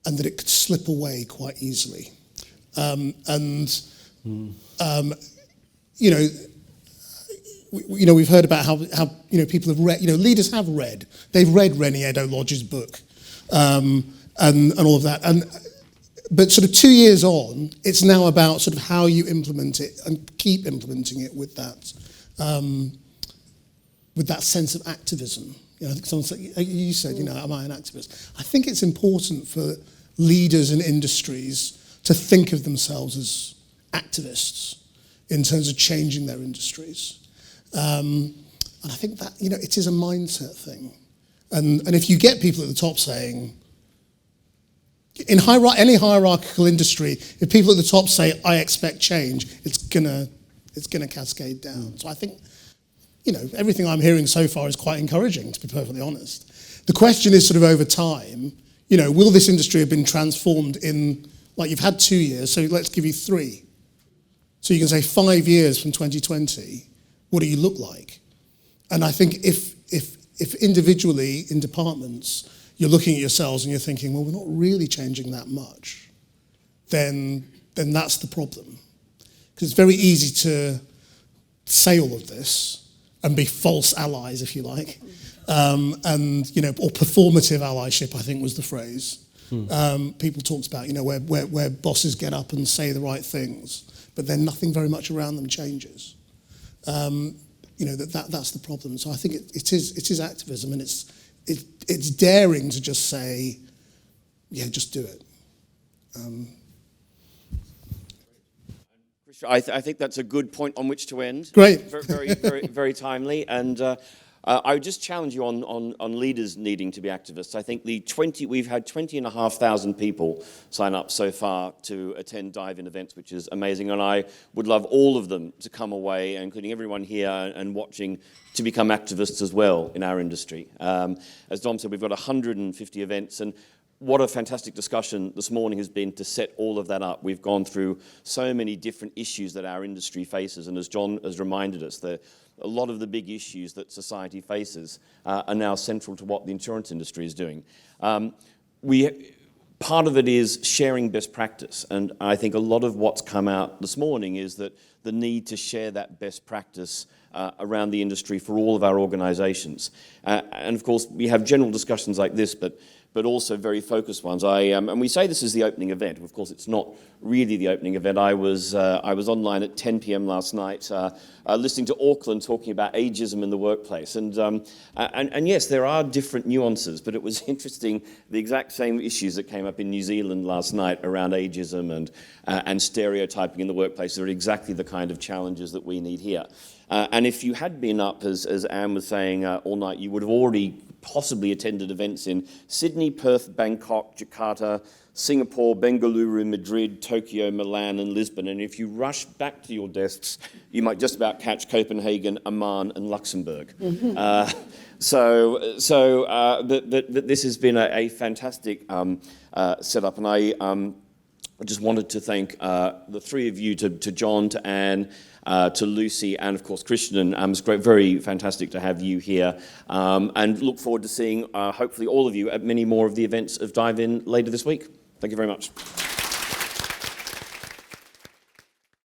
that it could slip away quite easily, we've heard about how people have read, leaders have read. They've read Rennie Edo-Lodge's book, and all of that. But sort of 2 years on, it's now about sort of how you implement it and keep implementing it with that sense of activism. I think someone said, you said, am I an activist? I think it's important for leaders in industries to think of themselves as activists in terms of changing their industries. And I think that, it is a mindset thing. And if you get people at the top saying, in any hierarchical industry, if people at the top say, I expect change, it's gonna cascade down. So I think, everything I'm hearing so far is quite encouraging, to be perfectly honest. The question is sort of over time, will this industry have been transformed in, like you've had 2 years, so let's give you 3. So you can say 5 years from 2020, what do you look like? And I think if individually in departments, you're looking at yourselves and you're thinking, well, we're not really changing that much, then then that's the problem. Because it's very easy to say all of this and be false allies, if you like, and or performative allyship, I think was the phrase. People talked about, where bosses get up and say the right things, but then nothing very much around them changes. That's the problem. So I think it is activism, and it's daring to just say, yeah, just do it. I think that's a good point on which to end. Great. Very timely. And I would just challenge you on leaders needing to be activists. I think we've had 20,500 people sign up so far to attend dive-in events, which is amazing. And I would love all of them to come away, including everyone here and watching, to become activists as well in our industry. As Dom said, we've got 150 events, and what a fantastic discussion this morning has been to set all of that up. We've gone through so many different issues that our industry faces, and as John has reminded us, a lot of the big issues that society faces are now central to what the insurance industry is doing. Part of it is sharing best practice, and I think a lot of what's come out this morning is that the need to share that best practice around the industry for all of our organisations. And of course, we have general discussions like this, but also very focused ones. And we say this is the opening event. Of course, it's not really the opening event. I was online at 10 p.m. last night, listening to Auckland talking about ageism in the workplace. And yes, there are different nuances, but it was interesting. The exact same issues that came up in New Zealand last night around ageism and stereotyping in the workplace are exactly the kind of challenges that we need here. And if you had been up, as Anne was saying, all night, you would have already possibly attended events in Sydney, Perth, Bangkok, Jakarta, Singapore, Bengaluru, Madrid, Tokyo, Milan, and Lisbon. And if you rush back to your desks, you might just about catch Copenhagen, Amman, and Luxembourg. So this has been a fantastic setup, and I just wanted to thank the three of you, to John, to Anne, to Lucy, and of course Krishnan. It's great, very fantastic to have you here, and look forward to seeing hopefully all of you at many more of the events of Dive In later this week. Thank you very much.